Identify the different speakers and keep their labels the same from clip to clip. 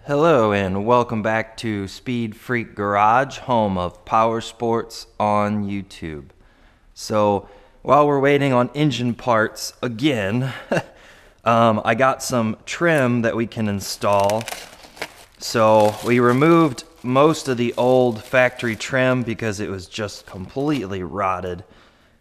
Speaker 1: Hello and welcome back to Speed Freak Garage, home of power sports on YouTube. So while we're waiting on engine parts again, I got some trim that we can install. So we removed most of the old factory trim because it was just completely rotted.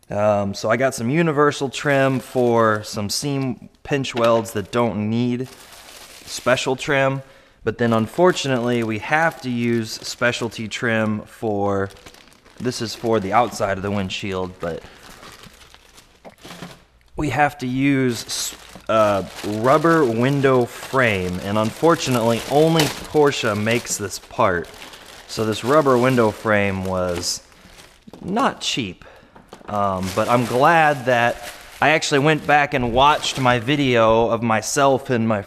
Speaker 1: So I got some universal trim for some seam pinch welds that don't need special trim. But then unfortunately we have to use specialty trim for, this is for the outside of the windshield, but we have to use rubber window frame, and unfortunately only Porsche makes this part. So this rubber window frame was not cheap, but I'm glad that I actually went back and watched my video of myself and my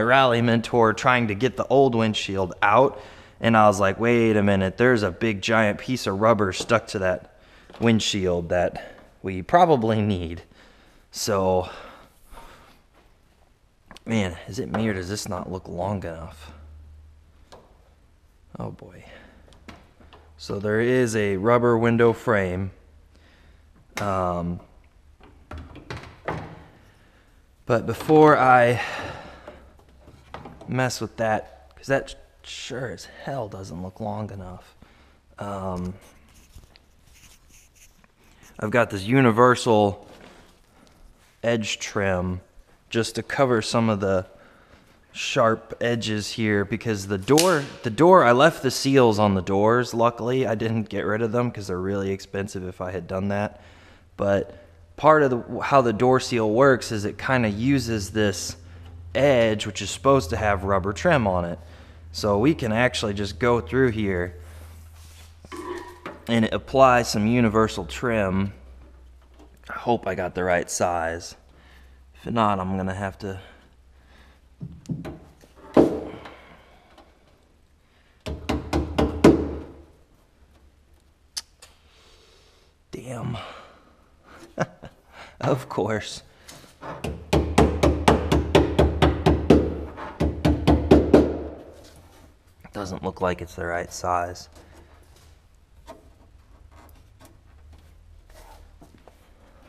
Speaker 1: rally mentor trying to get the old windshield out, and I was like, wait a minute, there's a big giant piece of rubber stuck to that windshield that we probably need. So, man, is it me or does this not look long enough? Oh boy. So there is a rubber window frame. But before I mess with that, because that sure as hell doesn't look long enough, I've got this universal edge trim just to cover some of the sharp edges here, because the door, I left the seals on the doors. Luckily, I didn't get rid of them because they're really expensive if I had done that. But part of how the door seal works is it kind of uses this edge, which is supposed to have rubber trim on it. So we can actually just go through here and apply some universal trim. I hope I got the right size. If not, I'm gonna have to damn. Of course. Doesn't look like it's the right size.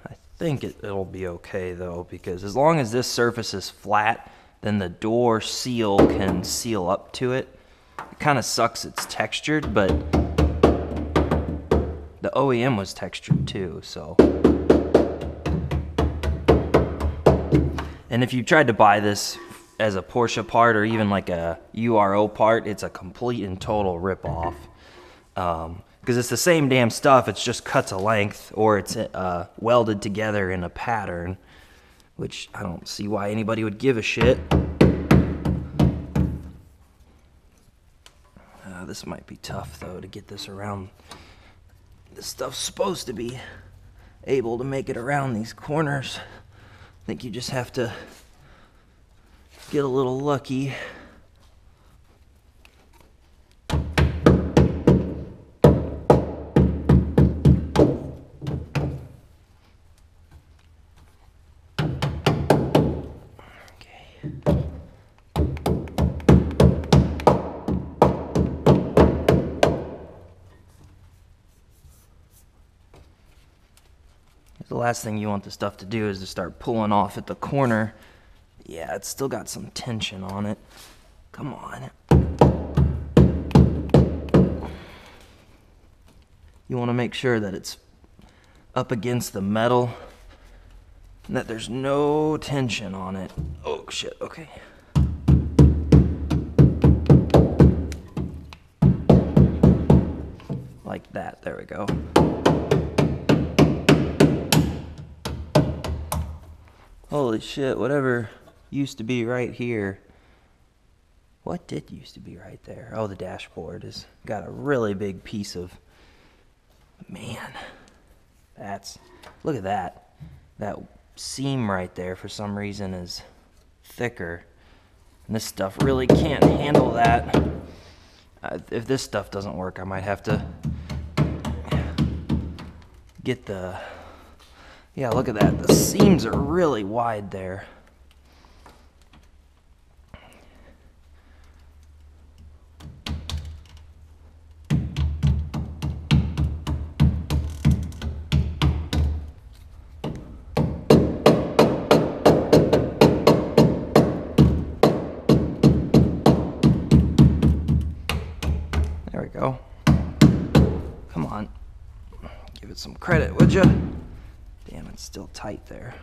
Speaker 1: I think it'll be okay though, because as long as this surface is flat, then the door seal can seal up to it. It kind of sucks it's textured, but the OEM was textured too, so. And if you tried to buy this as a Porsche part or even like a URO part, it's a complete and total ripoff. Because it's the same damn stuff, it's just cut to length, or it's welded together in a pattern, which I don't see why anybody would give a shit. This might be tough though to get this around. This stuff's supposed to be able to make it around these corners. I think you just have to get a little lucky. The last thing you want the stuff to do is to start pulling off at the corner. Yeah, it's still got some tension on it. Come on. You want to make sure that it's up against the metal and that there's no tension on it. Oh shit, okay. Like that, there we go. Holy shit, whatever used to be right here. What did used to be right there? Oh, the dashboard has got a really big piece of, man, look at that. That seam right there for some reason is thicker. And this stuff really can't handle that. If this stuff doesn't work, I might have to get the, yeah, look at that. The seams are really wide there. There we go. Come on. Give it some credit, would you? Damn, it's still tight there.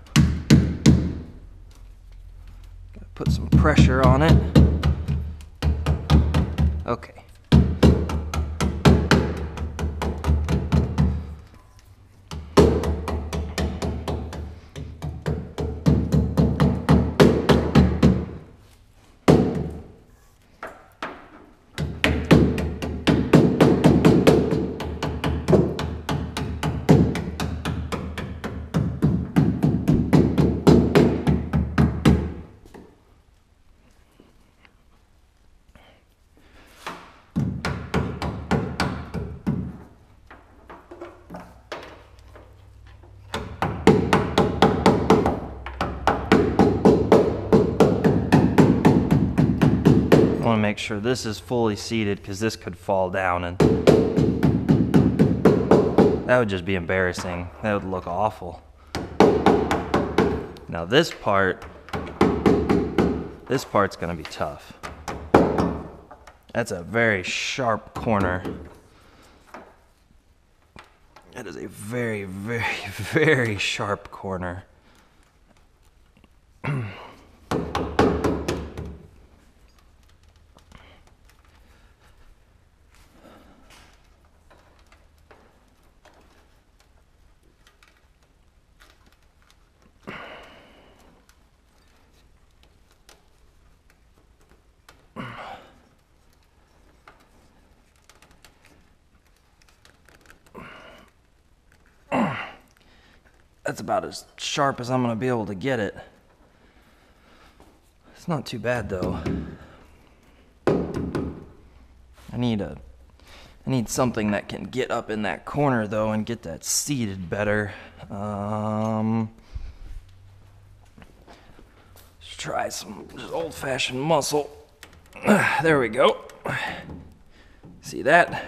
Speaker 1: Gotta put some pressure on it. Okay. I want to make sure this is fully seated because this could fall down and that would just be embarrassing. That would look awful. Now this part's going to be tough. That's a very sharp corner. That is a very, very, very sharp corner. That's about as sharp as I'm going to be able to get it. It's not too bad though. I need something that can get up in that corner though and get that seated better. Let's try some just old-fashioned muscle. There we go. See that?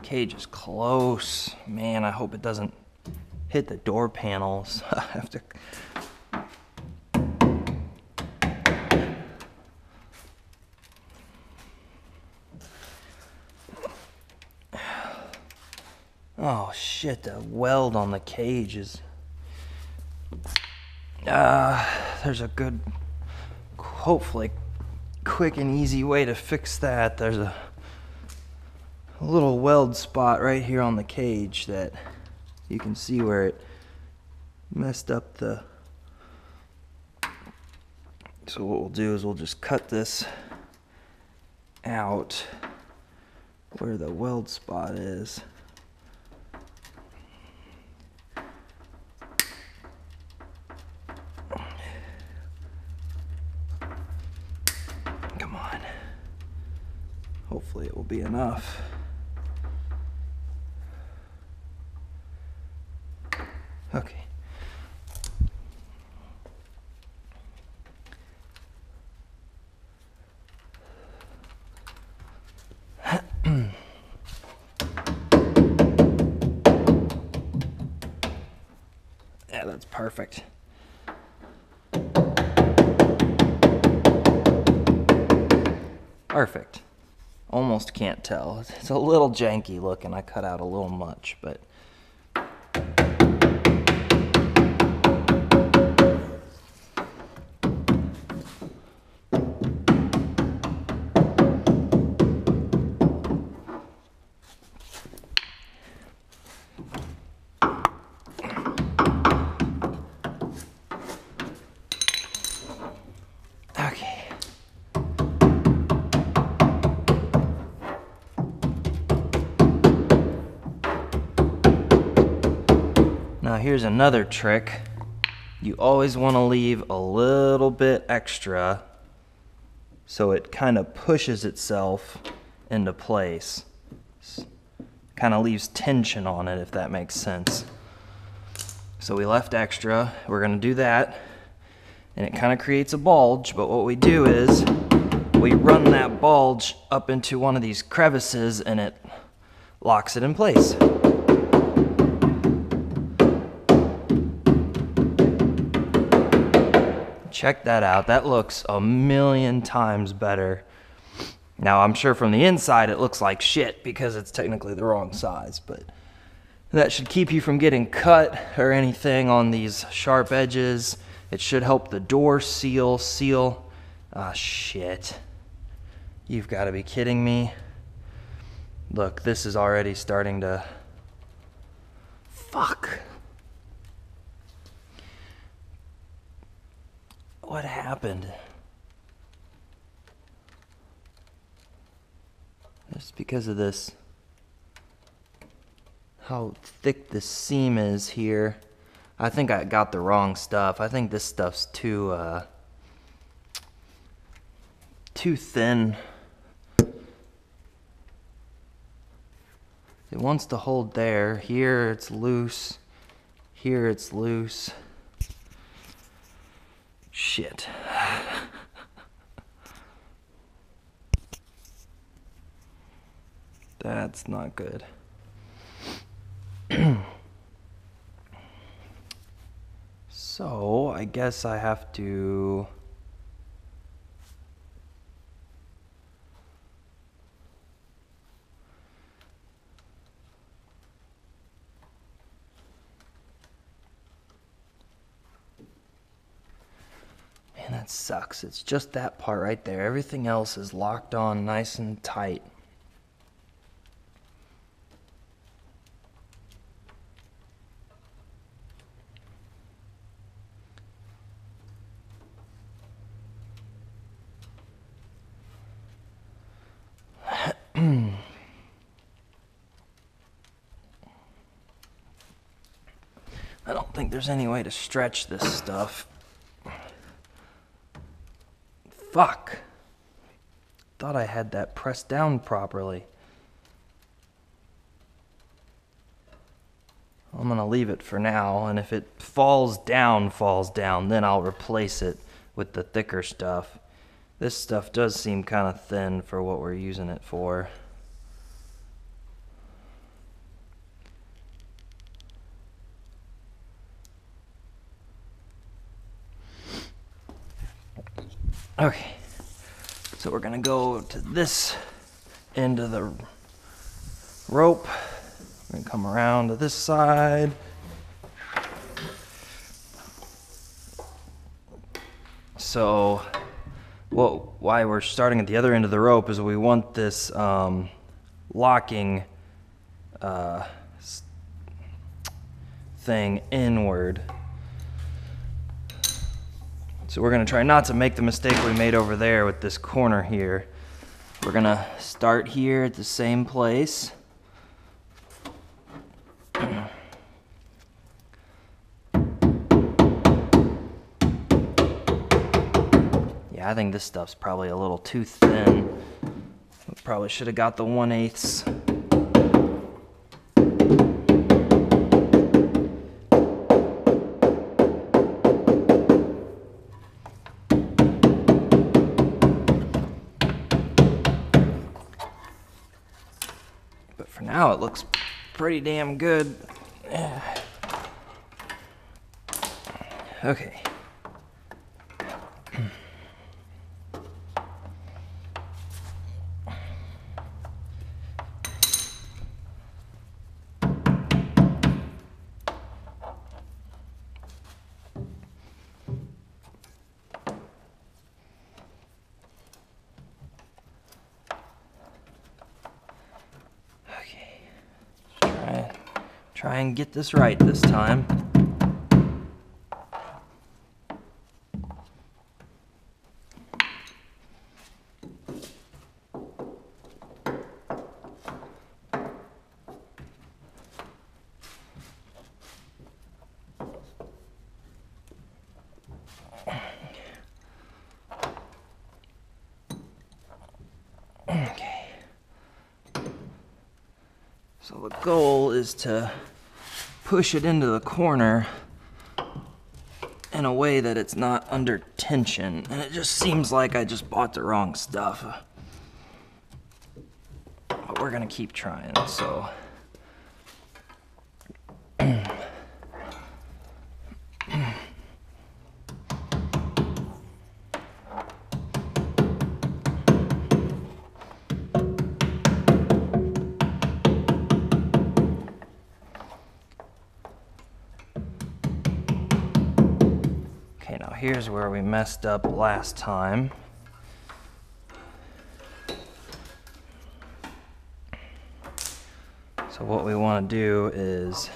Speaker 1: Cage is close. Man, I hope it doesn't hit the door panels. I have to. Oh shit, the weld on the cage is. There's a good, hopefully quick and easy way to fix that. There's a little weld spot right here on the cage that you can see where it messed up the. So what we'll do is we'll just cut this out where the weld spot is. Come on. Hopefully it will be enough. Okay. Yeah, that's perfect. Perfect. Almost can't tell. It's a little janky looking. I cut out a little much, but Now here's another trick. You always want to leave a little bit extra so it kind of pushes itself into place. Kind of leaves tension on it, if that makes sense. So we left extra. We're going to do that, and it kind of creates a bulge, but what we do is we run that bulge up into one of these crevices and it locks it in place. Check that out. That looks a million times better. Now, I'm sure from the inside it looks like shit because it's technically the wrong size, but that should keep you from getting cut or anything on these sharp edges. It should help the door seal. Ah, shit. You've got to be kidding me. Look, this is already starting to... Fuck. What happened? It's because of this, how thick the seam is here. I think I got the wrong stuff. I think this stuff's too thin. It wants to hold there. Here it's loose. Here it's loose. Shit. That's not good. So, I guess I have to... Man, that sucks. It's just that part right there. Everything else is locked on nice and tight. I don't think there's any way to stretch this stuff. Fuck. Thought I had that pressed down properly. I'm gonna leave it for now, and if it falls down, then I'll replace it with the thicker stuff. This stuff does seem kind of thin for what we're using it for. Okay, so we're gonna go to this end of the rope. We're gonna come around to this side. So, why we're starting at the other end of the rope is we want this locking thing inward. So we're gonna try not to make the mistake we made over there with this corner here. We're gonna start here at the same place. Yeah, I think this stuff's probably a little too thin. We probably should have got the 1/8. But for now, it looks pretty damn good. Okay. Try and get this right this time. So the goal is to push it into the corner in a way that it's not under tension. And it just seems like I just bought the wrong stuff. But we're gonna keep trying, so. Okay, now here's where we messed up last time. So what we want to do is,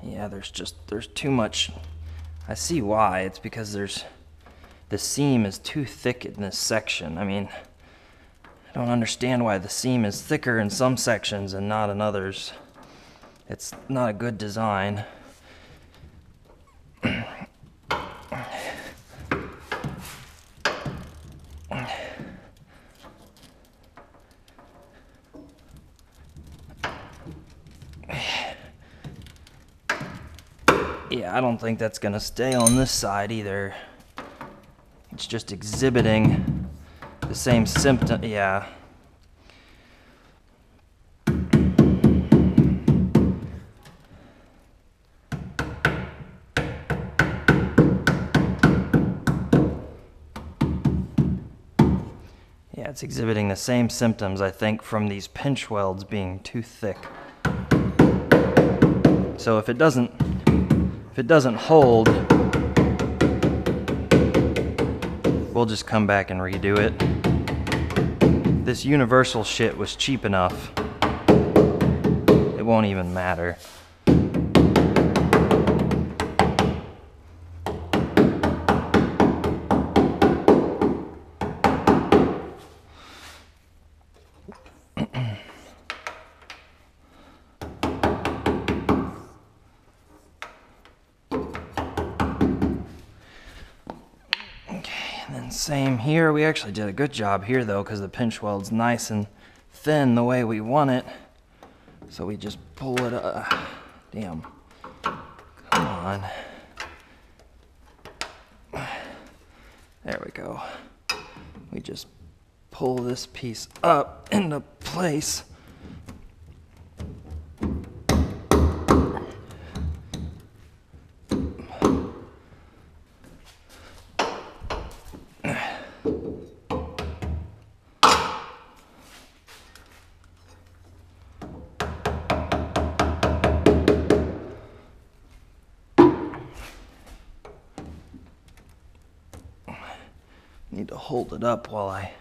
Speaker 1: yeah, there's too much. I see why. It's because the seam is too thick in this section. I mean, I don't understand why the seam is thicker in some sections and not in others. It's not a good design. Yeah, I don't think that's gonna stay on this side either. It's just exhibiting the same symptom. Yeah. Yeah, it's exhibiting the same symptoms, I think, from these pinch welds being too thick. So if it doesn't hold, we'll just come back and redo it. This universal shit was cheap enough. It won't even matter. Same here. We actually did a good job here though, because the pinch weld's nice and thin the way we want it. So we just pull it up. Damn. Come on. There we go. We just pull this piece up into place. Need to hold it up while I...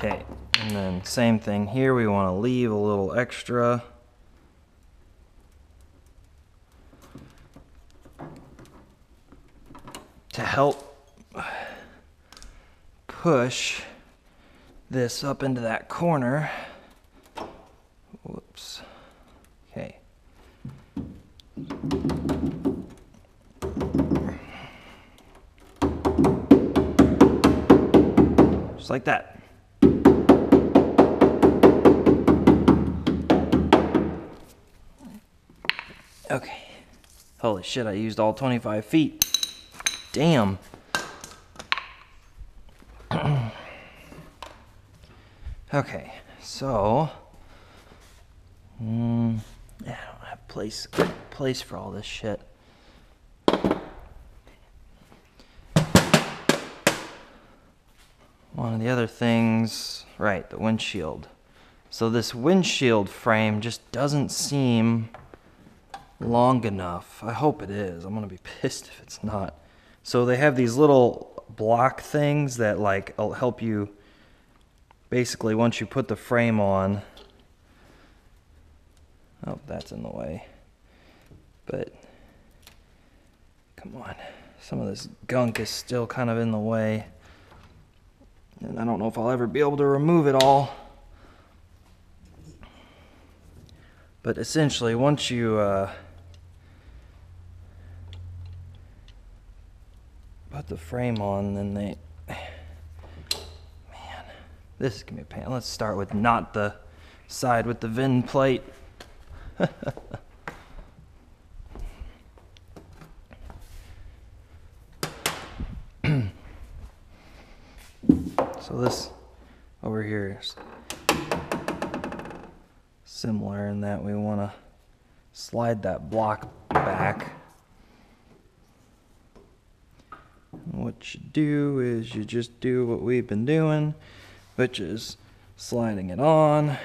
Speaker 1: Okay, and then same thing here, we want to leave a little extra. To help push this up into that corner. Whoops. Okay. Just like that. Okay. Holy shit, I used all 25 feet. Damn. Okay, so yeah, I don't have place for all this shit. One of the other things, right, the windshield. So this windshield frame just doesn't seem long enough. I hope it is. I'm gonna be pissed if it's not. So they have these little block things that like will help you basically once you put the frame on. Oh, that's in the way. But come on, some of this gunk is still kind of in the way. And I don't know if I'll ever be able to remove it all. But essentially, once you put the frame on, then they... Man, this is gonna be a pain. Let's start with not the side with the VIN plate. So this over here is similar in that we want to slide that block back. And what you do is you just do what we've been doing, which is sliding it on.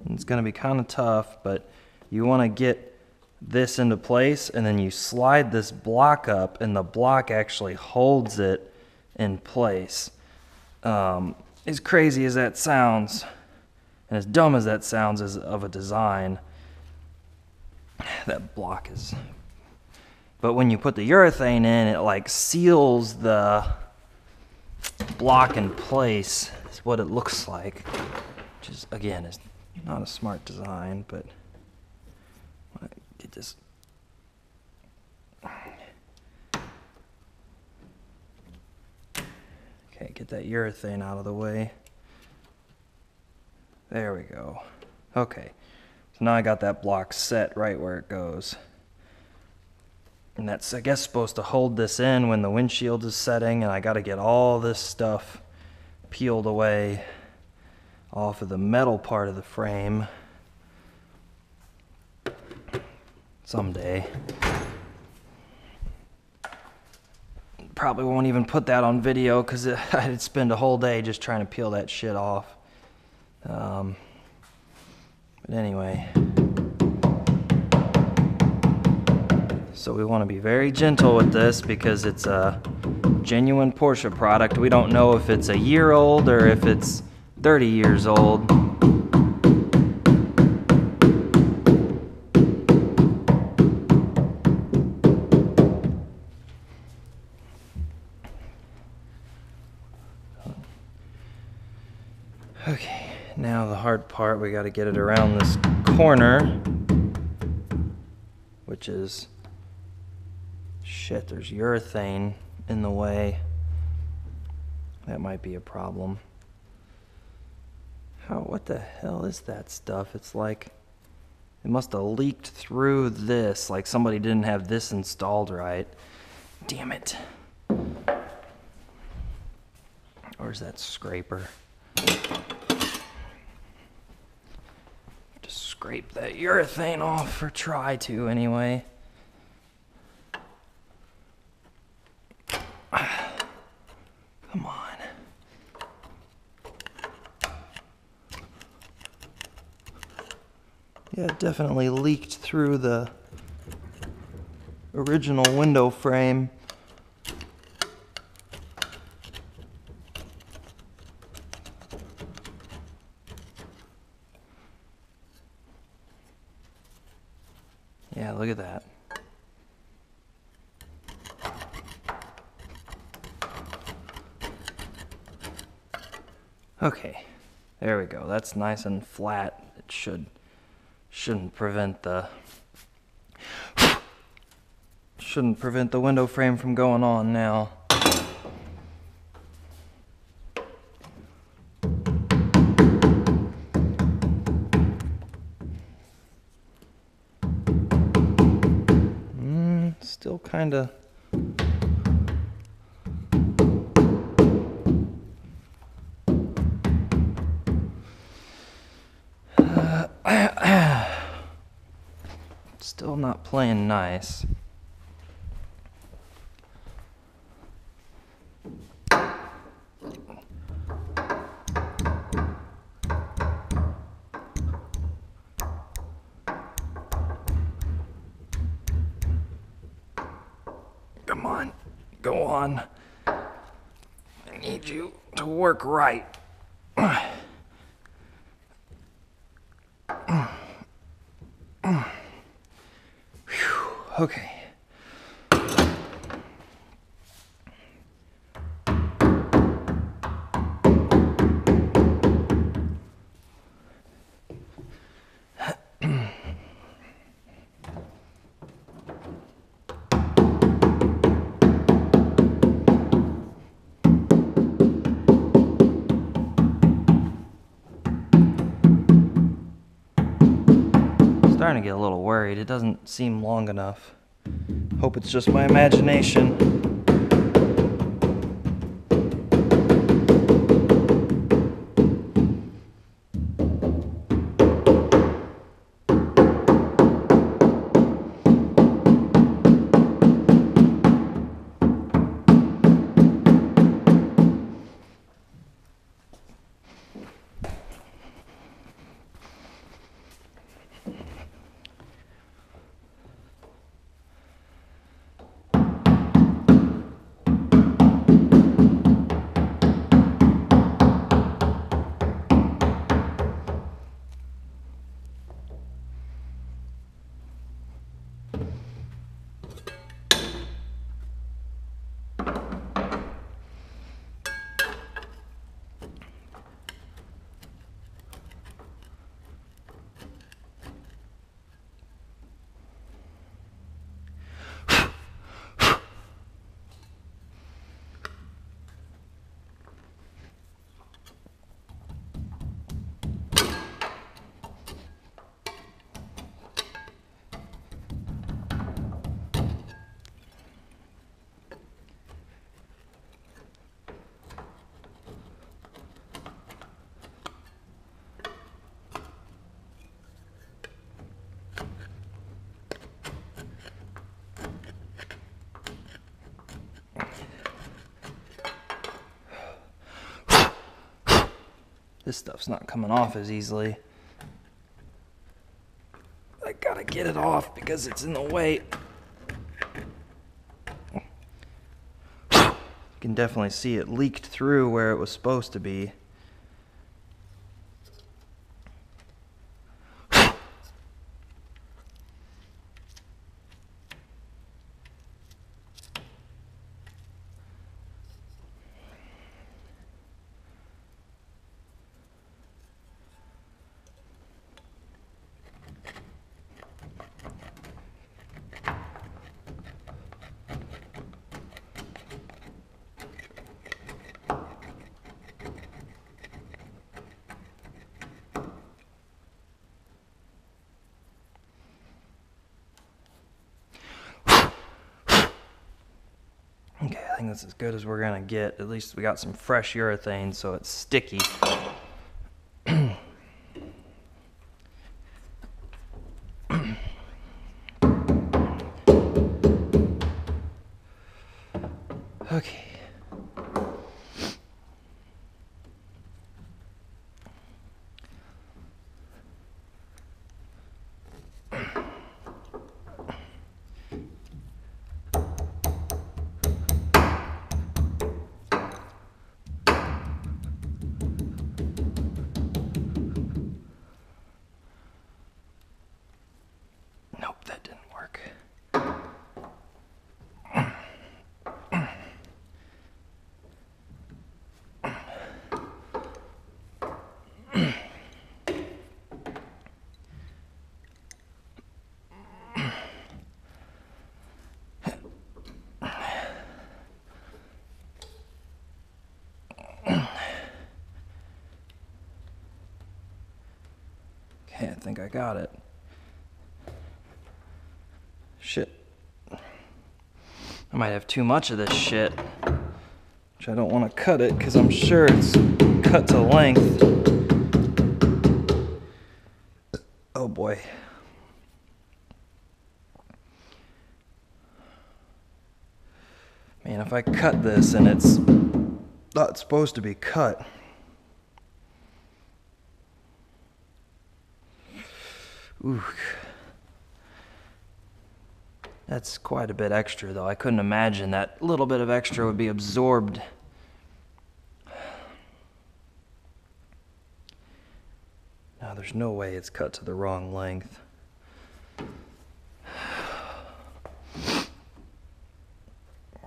Speaker 1: It's going to be kind of tough, but you want to get this into place, and then you slide this block up, and the block actually holds it in place. As crazy as that sounds, and as dumb as that sounds as of a design, that block is... But when you put the urethane in, it like seals the block in place. Is what it looks like, which is, again, is not a smart design, but I get this. Okay, get that urethane out of the way. There we go. Okay, so now I got that block set right where it goes. And that's, I guess, supposed to hold this in when the windshield is setting, and I got to get all this stuff peeled away off of the metal part of the frame someday. Probably won't even put that on video because I'd spend a whole day just trying to peel that shit off. But anyway, so we want to be very gentle with this because it's a genuine Porsche product. We don't know if it's a year old or if it's 30 years old. Okay, now the hard part, we got to get it around this corner, which is, shit, there's urethane in the way. That might be a problem. What the hell is that stuff? It's like, it must have leaked through this, like somebody didn't have this installed right. Damn it. Or is that scraper? Just scrape that urethane off, or try to anyway. Come on. Yeah, it definitely leaked through the original window frame. Yeah, look at that. Okay, there we go. That's nice and flat. It shouldn't prevent the window frame from going on now. still kind of... still not playing nice. Come on, go on. I need you to work right. Okay. Starting to get a little worried. It doesn't seem long enough. Hope it's just my imagination. This stuff's not coming off as easily. I gotta get it off because it's in the way. You can definitely see it leaked through where it was supposed to be. Okay, I think that's as good as we're gonna get. At least we got some fresh urethane, so it's sticky. Okay. Nope, that didn't work. Okay, I think I got it. Shit. I might have too much of this shit, which I don't want to cut it because I'm sure it's cut to length. Oh boy. Man, if I cut this and it's not supposed to be cut. Ooh. That's quite a bit extra, though. I couldn't imagine that little bit of extra would be absorbed. Now, there's no way it's cut to the wrong length.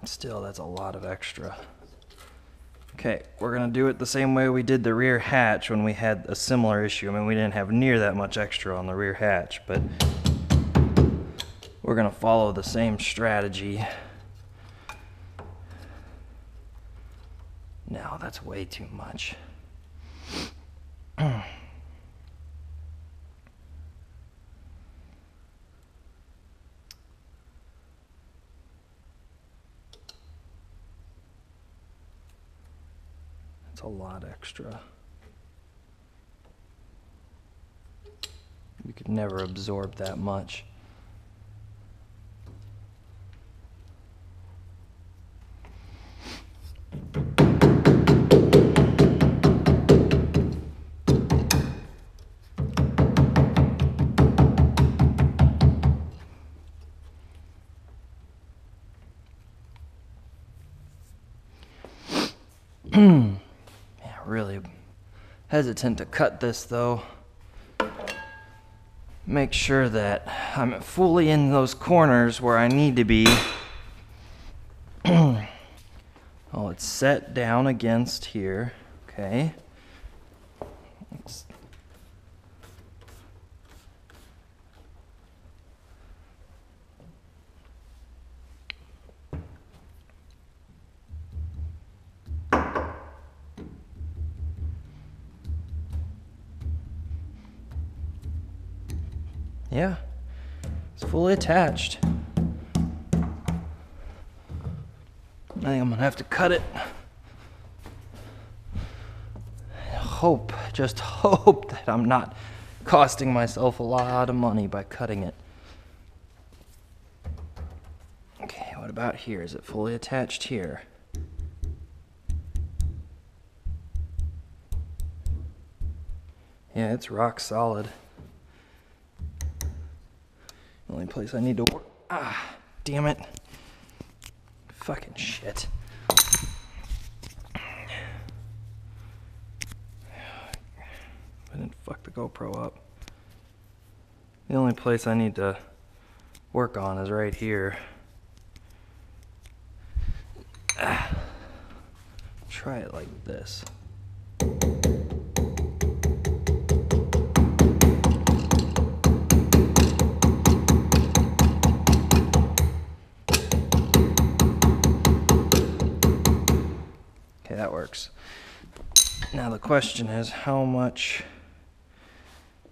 Speaker 1: Still, that's a lot of extra. Okay, we're gonna do it the same way we did the rear hatch when we had a similar issue. I mean, we didn't have near that much extra on the rear hatch, but we're gonna follow the same strategy. No, that's way too much. That's a lot extra. You could never absorb that much. Yeah, really hesitant to cut this though. Make sure that I'm fully in those corners where I need to be. Oh, it's set down against here. Okay. Yeah, it's fully attached. I think I'm gonna have to cut it. Just hope that I'm not costing myself a lot of money by cutting it. Okay, what about here? Is it fully attached here? Yeah, it's rock solid. The only place I need to work. Ah, damn it. Fucking shit. I didn't fuck the GoPro up. The only place I need to work on is right here. Ah. Try it like this. Okay, that works. Now the question is, how much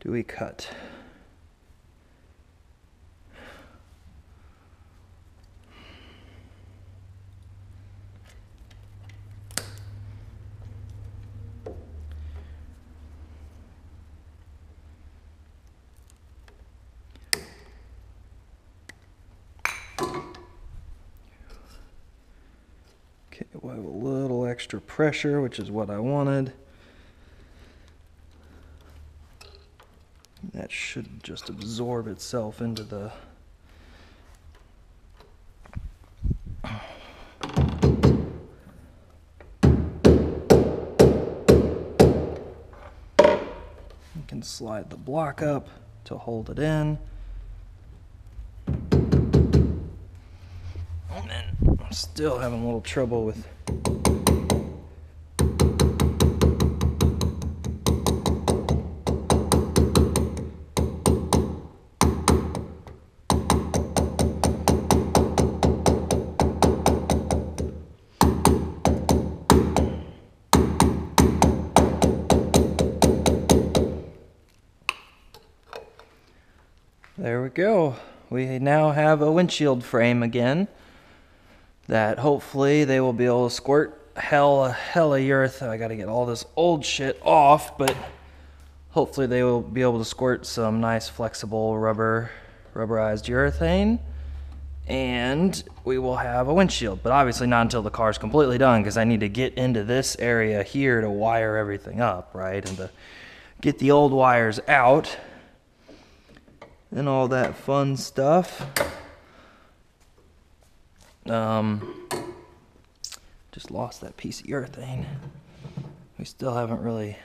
Speaker 1: do we cut? Okay, we'll have a little extra pressure, which is what I wanted. That should just absorb itself into the... You can slide the block up to hold it in. And then I'm still having a little trouble with... There we go. We now have a windshield frame again. that hopefully they will be able to squirt hella urethane. I gotta get all this old shit off, but hopefully they will be able to squirt some nice flexible rubberized urethane, and we will have a windshield. But obviously not until the car's completely done, because I need to get into this area here to wire everything up, right? And to get the old wires out and all that fun stuff. Just lost that piece of urethane. We still haven't really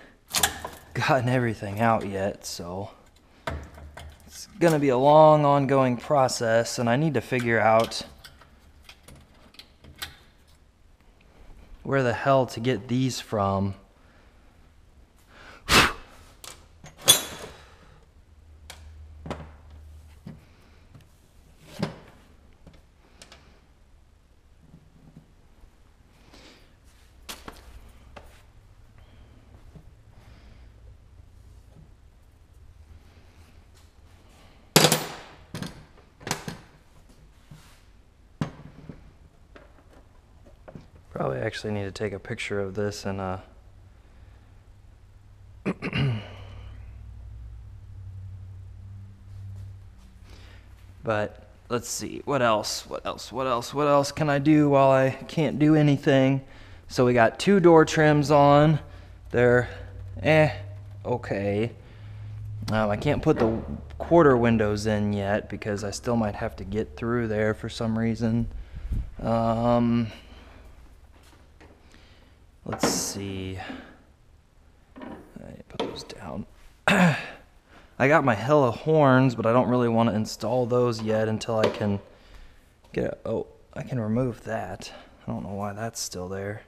Speaker 1: gotten everything out yet, so it's gonna be a long ongoing process, and I need to figure out where the hell to get these from. Probably actually need to take a picture of this and but let's see, what else can I do while I can't do anything? So we got 2 door trims on. They're okay. I can't put the quarter windows in yet because I still might have to get through there for some reason. Let's see. I put those down. I got my hella horns, but I don't really want to install those yet until I can get a, oh, I can remove that. I don't know why that's still there.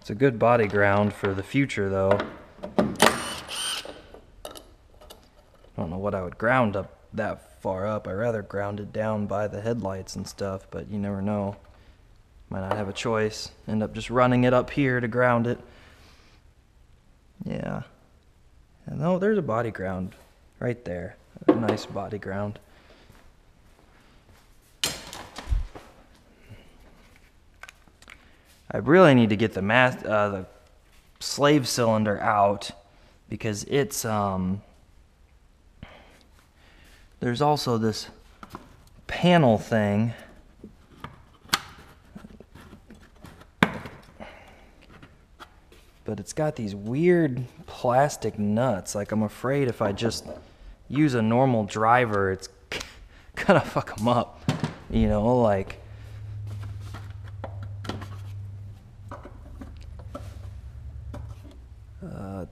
Speaker 1: It's a good body ground for the future, though. I don't know what I would ground up that far up. I'd rather ground it down by the headlights and stuff, but you never know. Might not have a choice. End up just running it up here to ground it. Yeah. No, there's a body ground right there. A nice body ground. I really need to get the slave cylinder out because it's there's also this panel thing but it's got these weird plastic nuts. Like, I'm afraid if I just use a normal driver, it's gonna fuck them up, you know, like.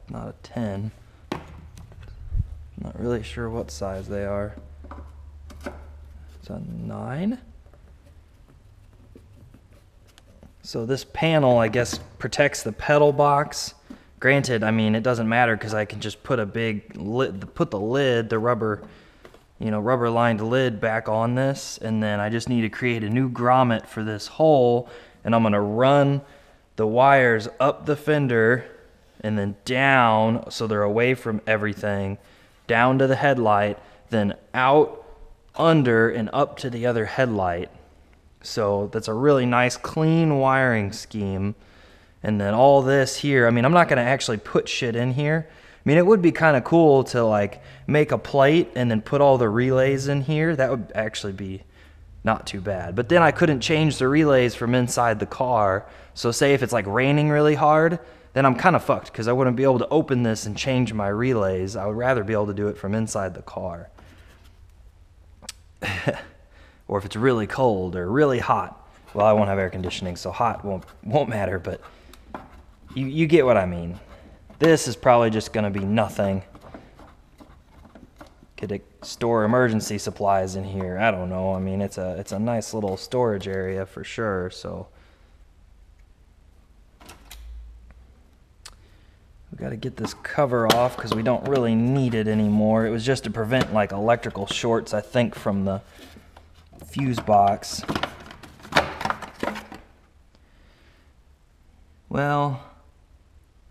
Speaker 1: Not a 10. Not really sure what size they are. It's a 9. So this panel, I guess, protects the pedal box. Granted, I mean, it doesn't matter because I can just put a big lid, put the lid, the rubber, you know, rubber lined lid back on this, and then I just need to create a new grommet for this hole, and I'm gonna run the wires up the fender and then down so they're away from everything, down to the headlight, then out, under, and up to the other headlight. So that's a really nice clean wiring scheme. And then all this here, I mean, I'm not gonna actually put shit in here. I mean, it would be kind of cool to like make a plate and then put all the relays in here. That would actually be not too bad. But then I couldn't change the relays from inside the car. So say if it's like raining really hard, then I'm kind of fucked because I wouldn't be able to open this and change my relays. I would rather be able to do it from inside the car. Or if it's really cold or really hot. Well, I won't have air conditioning, so hot won't matter, but you get what I mean. This is probably just gonna be nothing. Could store emergency supplies in here. I don't know. I mean, it's a nice little storage area for sure, so. We got to get this cover off because we don't really need it anymore. It was just to prevent like electrical shorts, I think, from the fuse box. Well,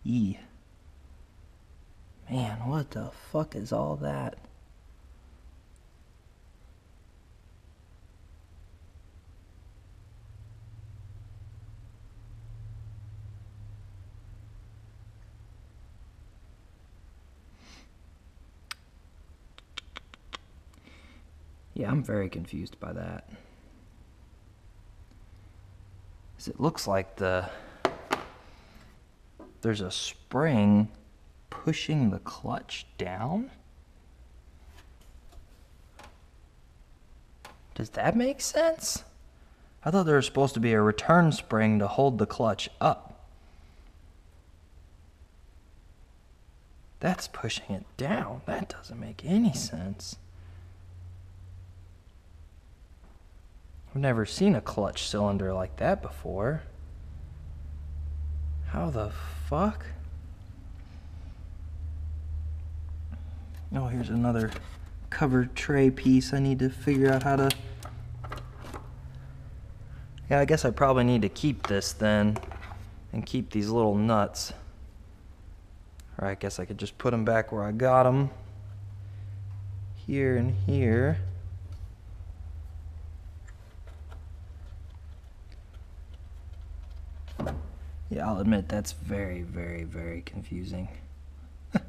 Speaker 1: man, what the fuck is all that? Yeah, I'm very confused by that. It looks like there's a spring pushing the clutch down. Does that make sense? I thought there was supposed to be a return spring to hold the clutch up. That's pushing it down. That doesn't make any sense. I've never seen a clutch cylinder like that before. How the fuck? Oh, here's another cover tray piece. I need to figure out how to... Yeah, I guess I probably need to keep this then and keep these little nuts. Or I guess I could just put them back where I got them. Here and here. Yeah, I'll admit that's very, very, very confusing. I'm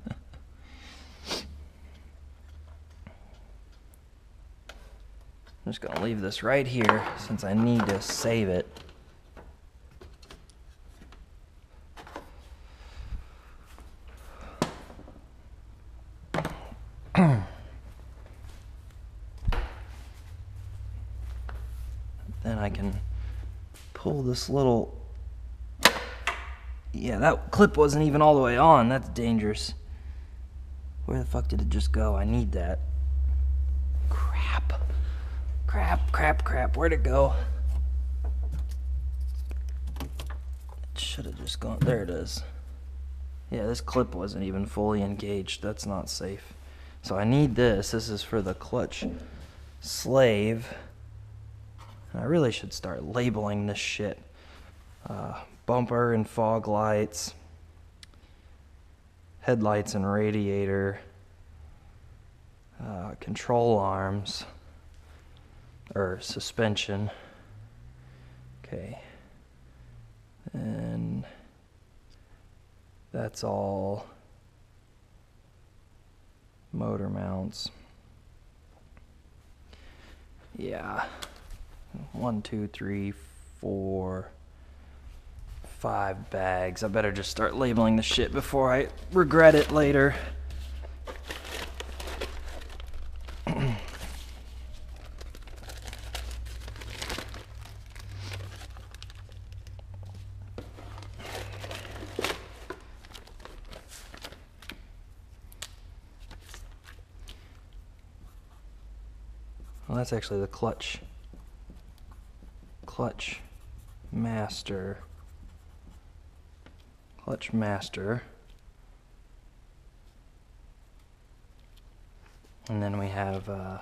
Speaker 1: just gonna leave this right here since I need to save it. Then I can pull this little... Yeah, that clip wasn't even all the way on. That's dangerous. Where the fuck did it just go? I need that. Crap. Crap, crap, crap. Where'd it go? It should have just gone. There it is. Yeah, this clip wasn't even fully engaged. That's not safe. So I need this. This is for the clutch slave. I really should start labeling this shit. Bumper and fog lights, headlights and radiator, control arms, or suspension. Okay. And that's all motor mounts. Yeah. 1, 2, 3, 4, 5 bags. I better just start labeling the shit before I regret it later. Well, that's actually the clutch master. Clutch master. And then we have the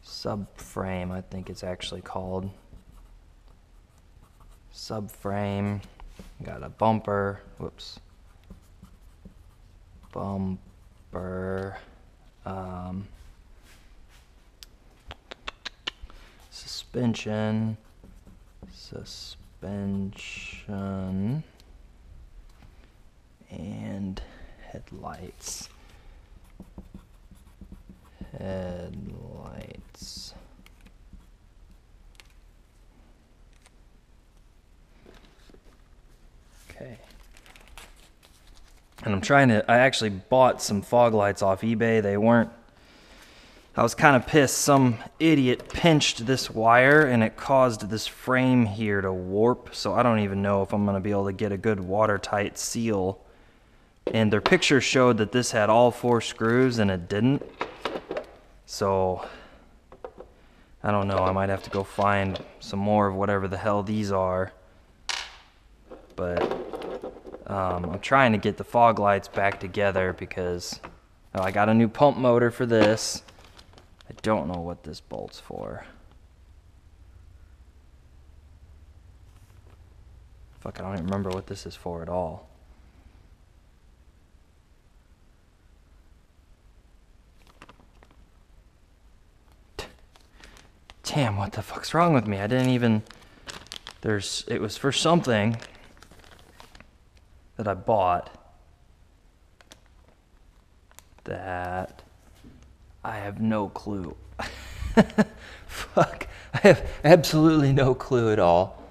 Speaker 1: subframe, I think it's actually called. Subframe. Got a bumper. Whoops. Bumper. Suspension. And headlights. Okay. And I actually bought some fog lights off eBay. They weren't, I was kind of pissed. Some idiot pinched this wire and it caused this frame here to warp. So I don't even know if I'm going to be able to get a good watertight seal. And their picture showed that this had all 4 screws and it didn't. So I don't know. I might have to go find some more of whatever the hell these are. But I'm trying to get the fog lights back together because I got a new pump motor for this. I don't know what this bolt's for. Fuck, I don't even remember what this is for at all. Damn, what the fuck's wrong with me? I didn't even... It was for something that I bought that I have no clue. Fuck, I have absolutely no clue at all.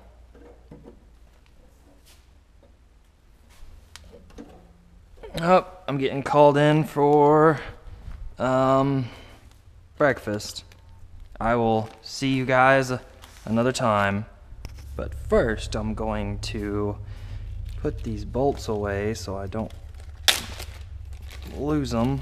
Speaker 1: Oh, I'm getting called in for breakfast. I will see you guys another time, but first I'm going to put these bolts away so I don't lose them.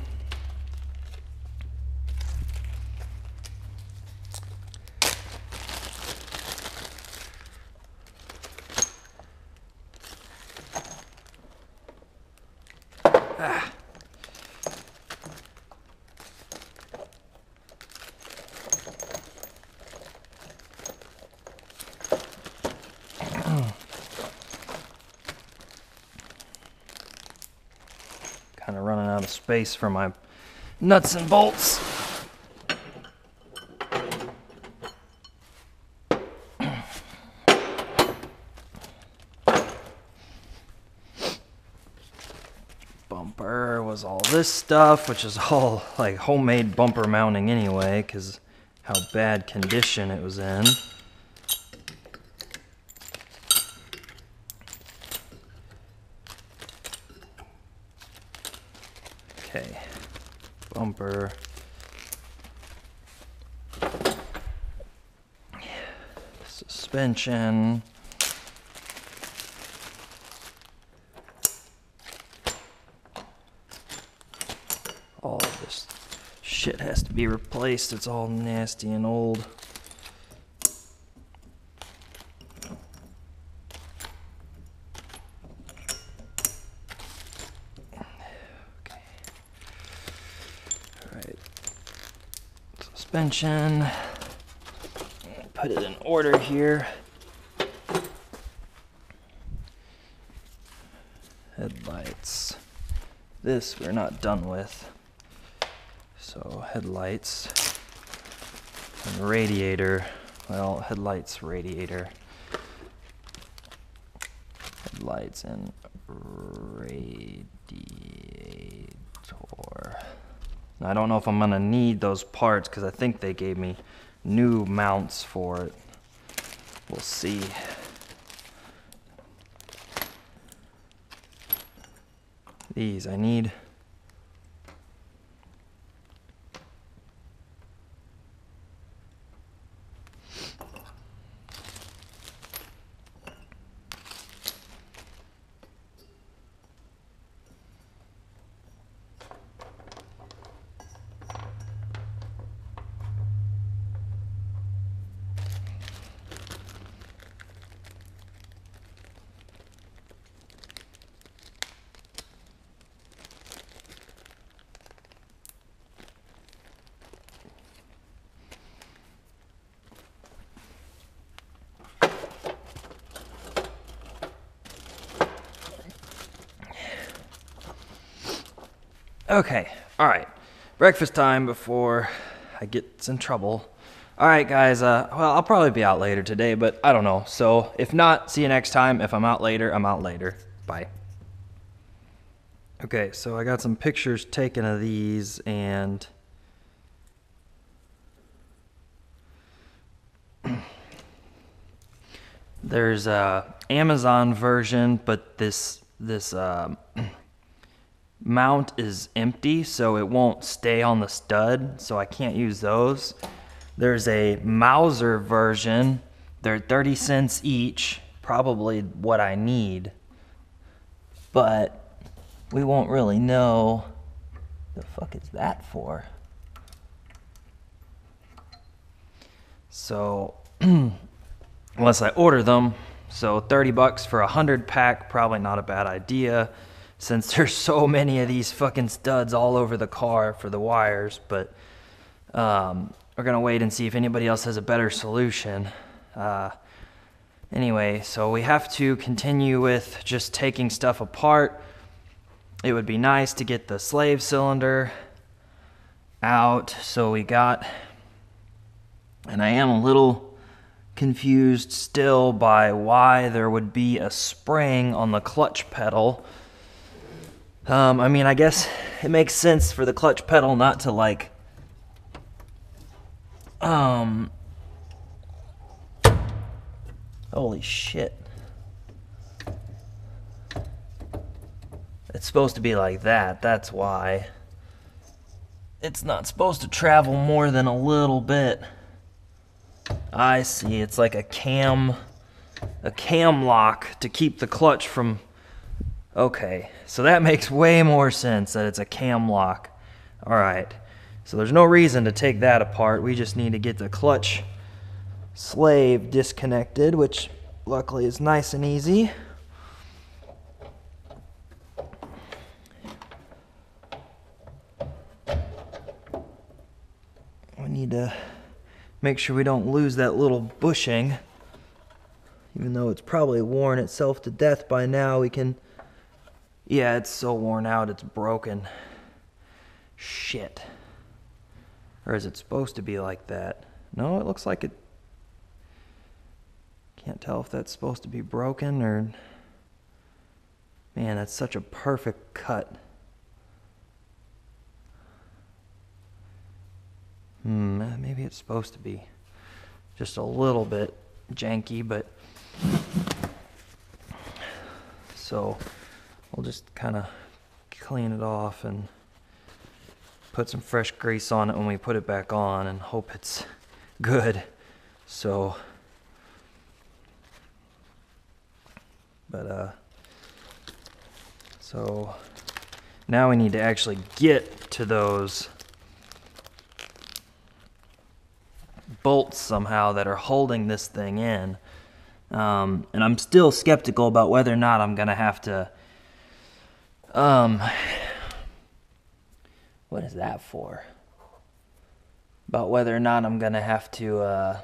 Speaker 1: Kind of running out of space for my nuts and bolts. Bumper was all this stuff, which is all like homemade bumper mounting anyway, because how bad condition it was in. Okay, bumper. Suspension. All of this shit has to be replaced. It's all nasty and old. Suspension, put it in order here. Headlights, this we're not done with. So headlights and radiator, well, headlights, radiator. Headlights and radiator. I don't know if I'm gonna need those parts because I think they gave me new mounts for it. We'll see. These I need. Okay, all right. Breakfast time before I get in trouble. All right, guys. Well, I'll probably be out later today, but I don't know. So if not, see you next time. If I'm out later, I'm out later. Bye. Okay, so I got some pictures taken of these, and there's a Amazon version, but this mount is empty, so it won't stay on the stud, so I can't use those. There's a Mauser version. They're 30 cents each, probably what I need, but we won't really know the fuck is that for. So unless I order them, So 30 bucks for 100 pack, probably not a bad idea since there's so many of these fucking studs all over the car for the wires. But we're gonna wait and see if anybody else has a better solution. Anyway, so we have to continue with just taking stuff apart. It would be nice to get the slave cylinder out. So we got, and I am a little confused still by why there would be a spring on the clutch pedal. I mean, I guess it makes sense for the clutch pedal not to like, holy shit. It's supposed to be like that, that's why. It's not supposed to travel more than a little bit. I see, it's like a cam lock to keep the clutch from, okay, so that makes way more sense that it's a cam lock. All right, so there's no reason to take that apart. We just need to get the clutch slave disconnected, which luckily is nice and easy. We need to make sure we don't lose that little bushing. Even though it's probably worn itself to death by now, we can... Yeah, it's so worn out, it's broken. Shit. Or is it supposed to be like that? No, it looks like it... Can't tell if that's supposed to be broken or... Man, that's such a perfect cut. Maybe it's supposed to be just a little bit janky, but... So, we'll just kind of clean it off and put some fresh grease on it when we put it back on and hope it's good. So... But, so now we need to actually get to those bolts somehow that are holding this thing in. And I'm still skeptical about whether or not I'm gonna have to, what is that for? About whether or not I'm gonna have to,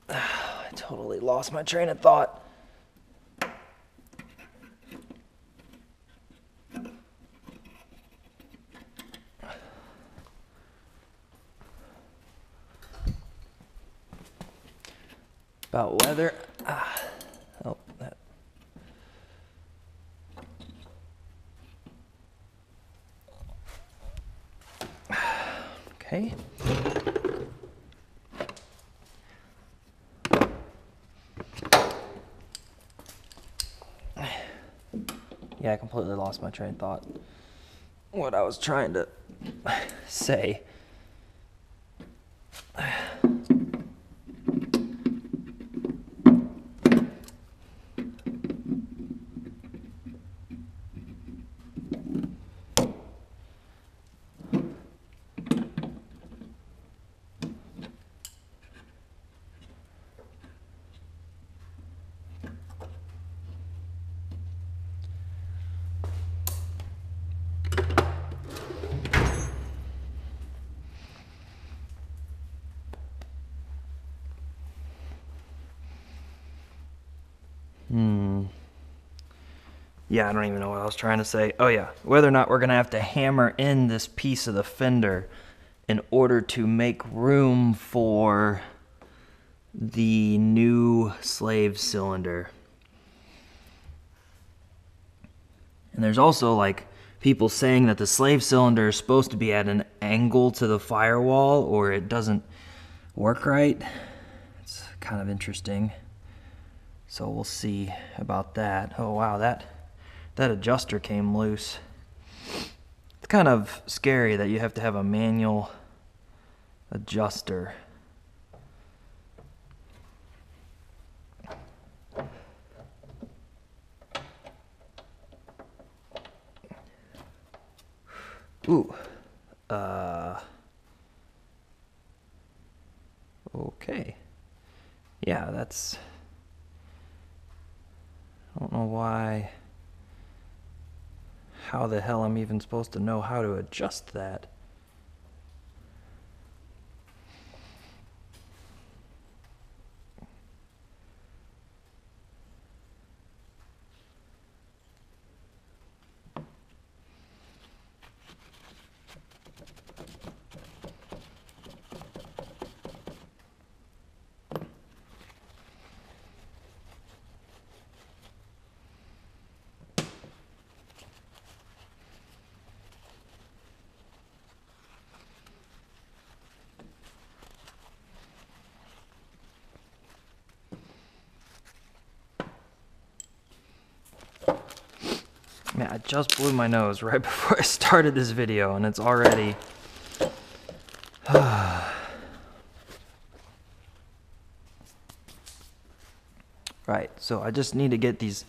Speaker 1: I totally lost my train of thought. About whether, oh, that. Okay. Yeah, I completely lost my train of thought. What I was trying to say. Yeah, I don't even know what I was trying to say. Oh yeah, whether or not we're gonna have to hammer in this piece of the fender in order to make room for the new slave cylinder. And there's also like people saying that the slave cylinder is supposed to be at an angle to the firewall or it doesn't work right. It's kind of interesting. So we'll see about that. Oh wow, that adjuster came loose. It's kind of scary that you have to have a manual adjuster. Ooh. Okay. Yeah, that's... I don't know why... how the hell I'm even supposed to know how to adjust that. Man, I just blew my nose right before I started this video, and it's already... Right, so I just need to get these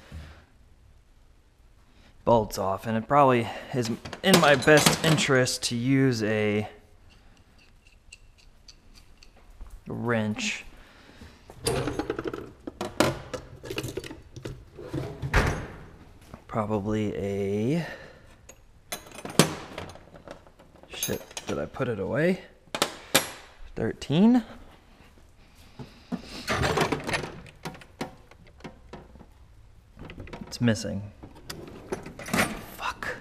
Speaker 1: bolts off, and it probably is in my best interest to use a wrench. Probably a... Shit, did I put it away? 13? It's missing. Fuck.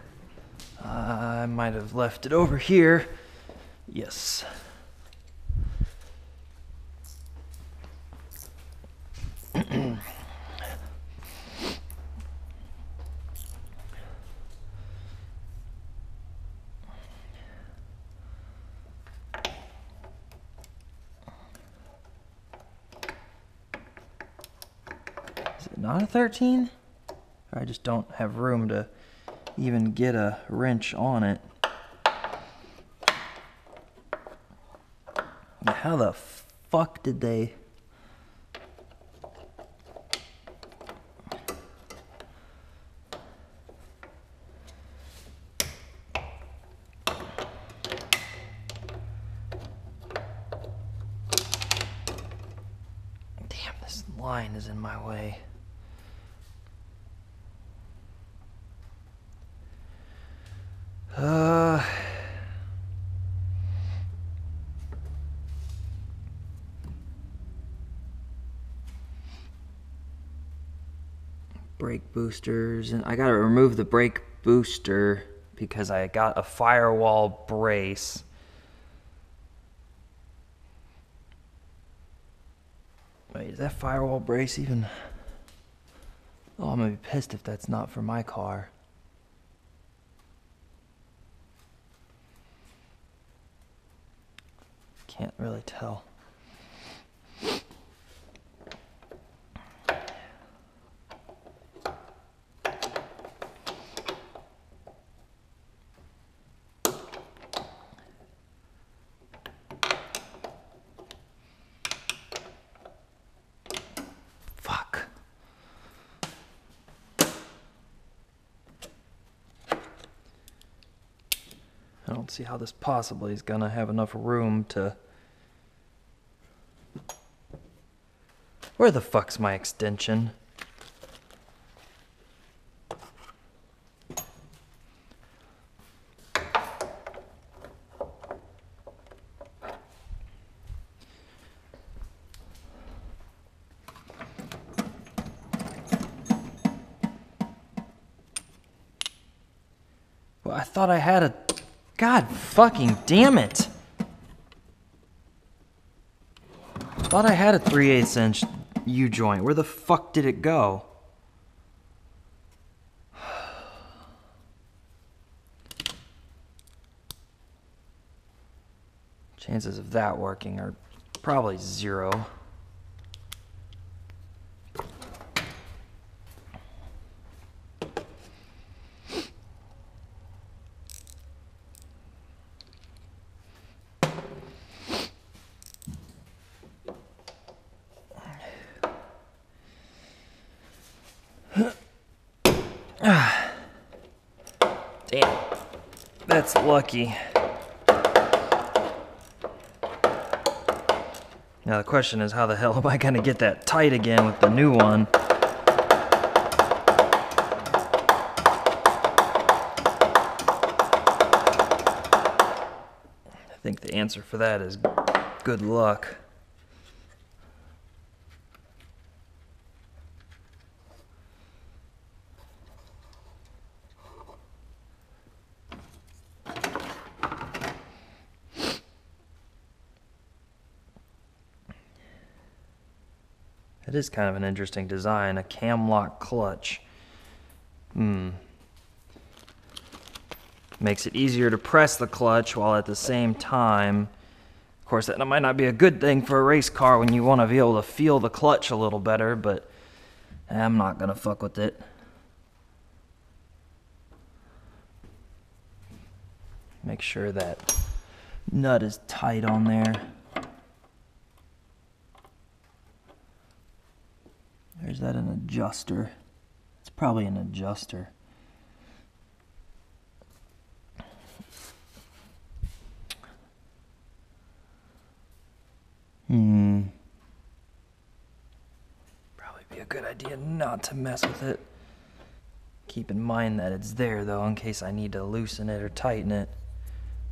Speaker 1: I might have left it over here. Yes. Is it not a 13? Or I just don't have room to even get a wrench on it. How the fuck did they... Damn, this line is in my way. Brake boosters, and I gotta remove the brake booster because I got a firewall brace. Wait, is that firewall brace even... Oh, I'm gonna be pissed if that's not for my car. Can't really tell. Fuck. I don't see how this possibly is gonna have enough room to... Where the fuck's my extension? Well, I thought I had a... God fucking damn it! I thought I had a 3/8 inch U-joint. Where the fuck did it go? Chances of that working are probably 0. Damn, that's lucky. Now the question is, how the hell am I gonna get that tight again with the new one? I think the answer for that is good luck. It is kind of an interesting design, a cam lock clutch. Makes it easier to press the clutch while at the same time, of course that might not be a good thing for a race car when you want to be able to feel the clutch a little better, but I'm not gonna fuck with it. Make sure that nut is tight on there. There's that an adjuster. It's probably an adjuster. Probably be a good idea not to mess with it. Keep in mind that it's there though in case I need to loosen it or tighten it.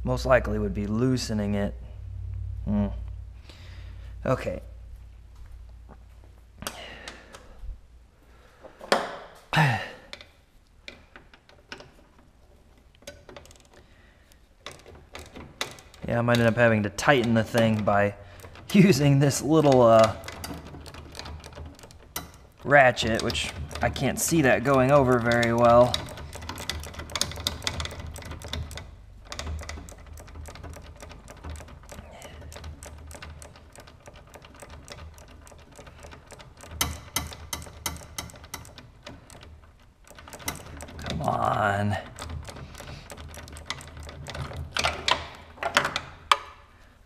Speaker 1: Most likely would be loosening it. Okay. Yeah, I might end up having to tighten the thing by using this little ratchet, which I can't see that going over very well. Come on.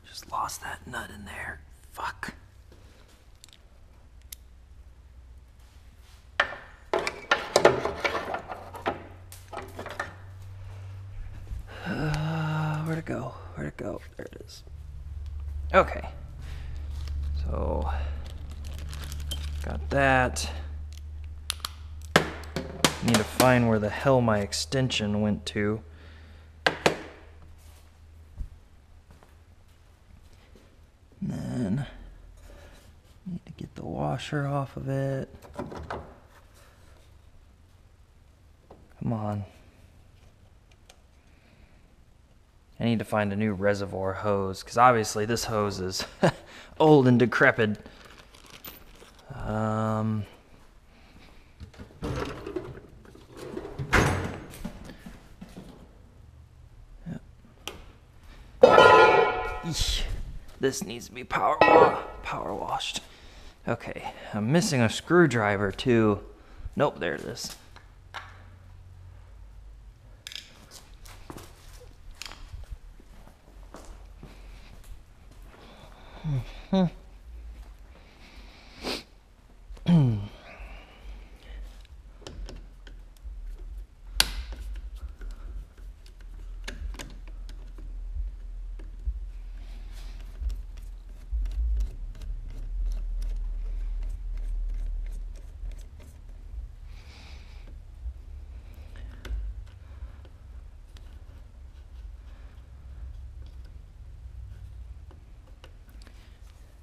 Speaker 1: Just lost that nut in there. Fuck. Where'd it go? Where'd it go? There it is. Okay. So, got that. Need to find where the hell my extension went to. And then, need to get the washer off of it. Come on. I need to find a new reservoir hose, because obviously this hose is old and decrepit. This needs to be power washed. Okay, I'm missing a screwdriver too. Nope, there it is.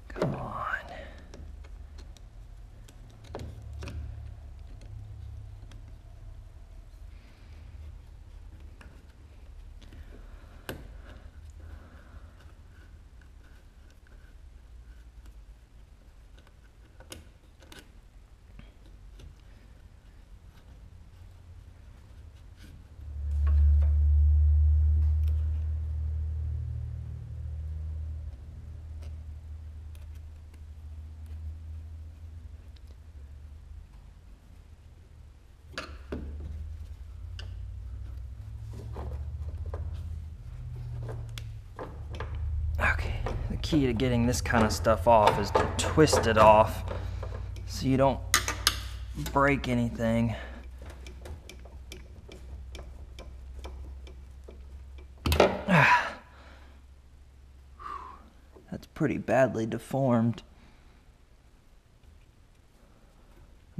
Speaker 1: Come on. The key to getting this kind of stuff off is to twist it off so you don't break anything. That's pretty badly deformed.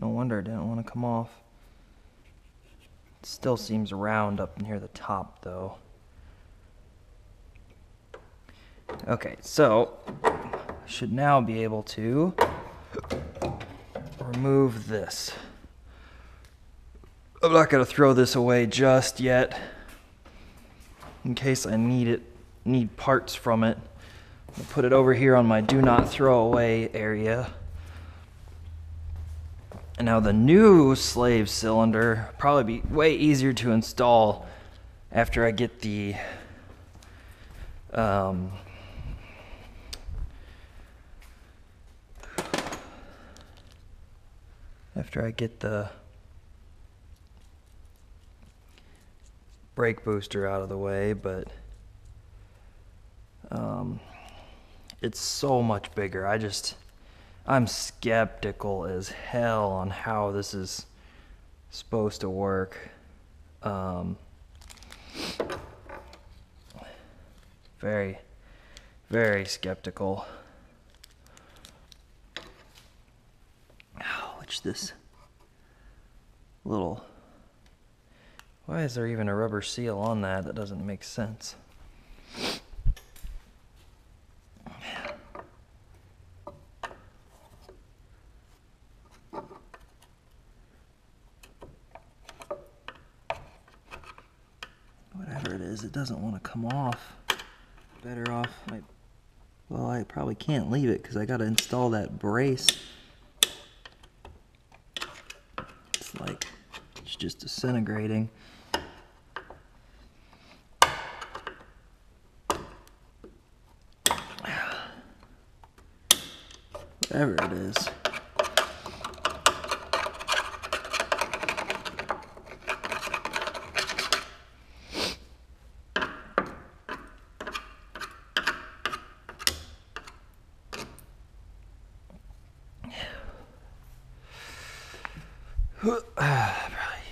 Speaker 1: No wonder it didn't want to come off. It still seems round up near the top though. Okay, so I should now be able to remove this. I'm not going to throw this away just yet. In case I need parts from it. I'll put it over here on my do not throw away area. And now the new slave cylinder probably be way easier to install after I get the brake booster out of the way, but it's so much bigger. I'm skeptical as hell on how this is supposed to work. Very, very skeptical. Which this little... Why is there even a rubber seal on that? That doesn't make sense. Whatever it is, it doesn't want to come off. Better off, well, I probably can't leave it because I got to install that brace. It's just disintegrating. Whatever it is. Probably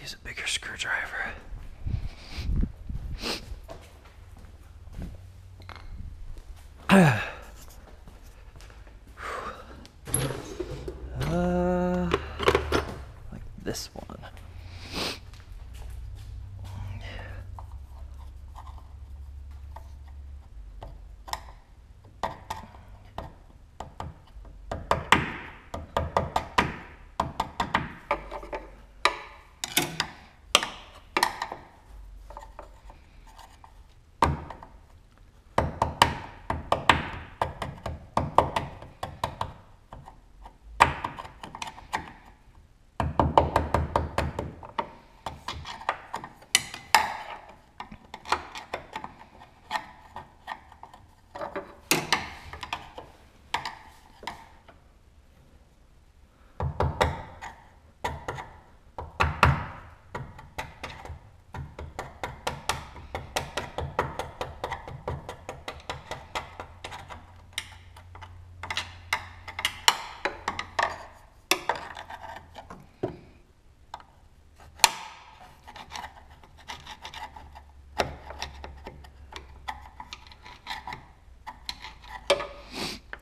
Speaker 1: use a bigger screwdriver. Like this one.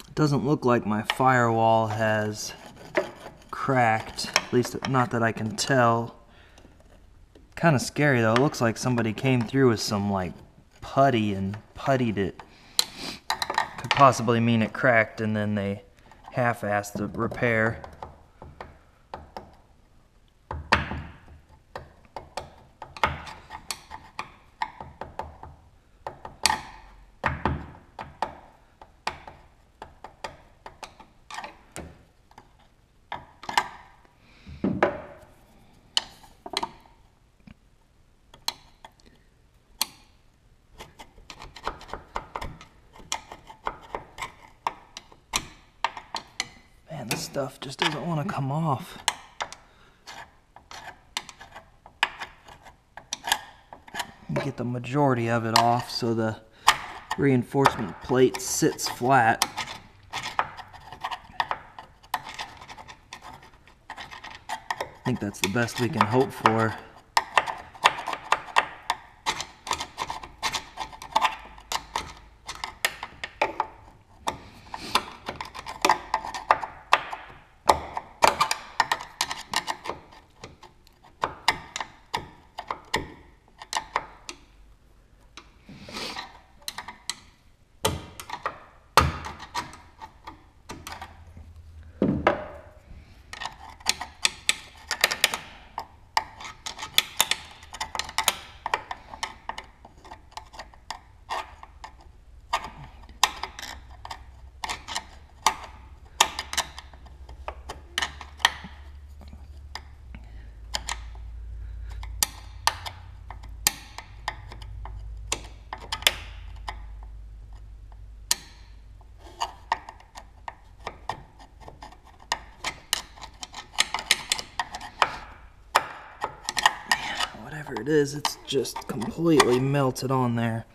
Speaker 1: It doesn't look like my firewall has cracked, at least not that I can tell. Kind of scary though. It looks like somebody came through with some like putty and puttied it. Could possibly mean it cracked and then they half-assed the repair. Man, this stuff just doesn't want to come off. Get the majority of it off so the reinforcement plate sits flat. I think that's the best we can hope for. it is. It's just completely melted on there.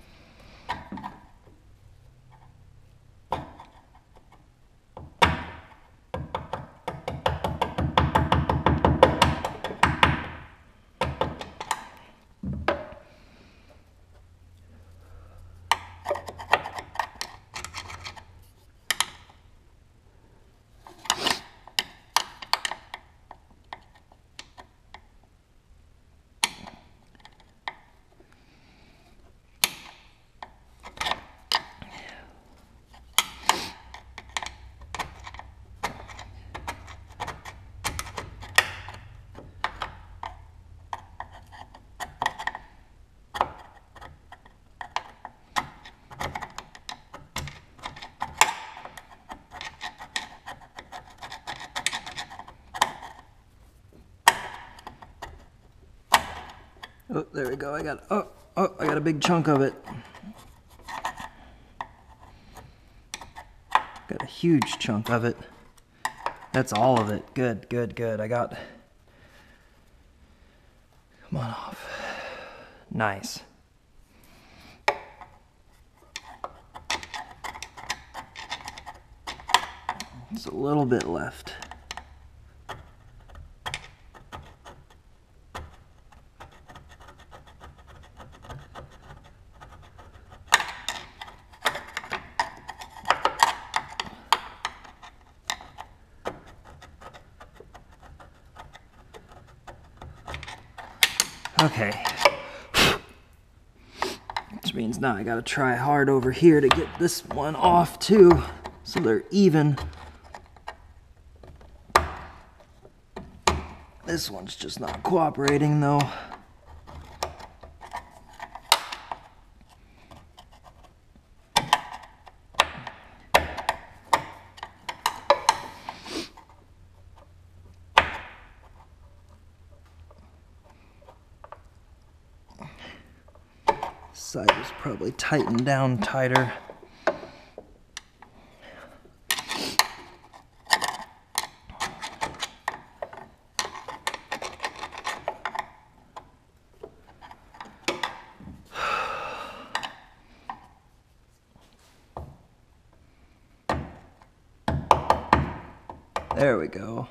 Speaker 1: Oh, there we go. I got a big chunk of it. Got a huge chunk of it. That's all of it. Good, good, good. Come on off. Nice. Just a little bit left. Okay, which means now I gotta try hard over here to get this one off too, so they're even. This one's just not cooperating though. Side was probably tightened down tighter. There we go.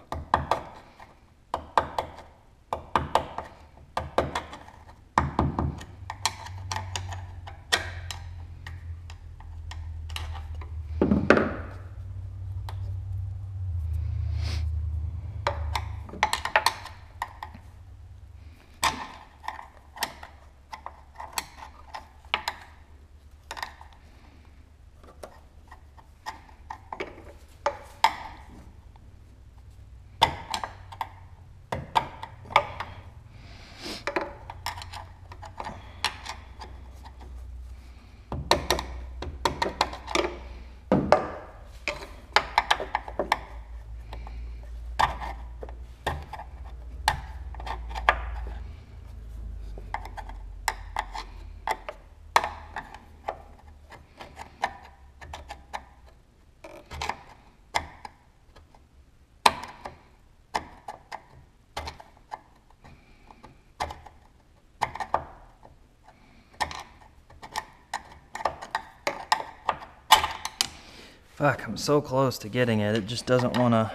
Speaker 1: Fuck, I'm so close to getting it. It just doesn't want to.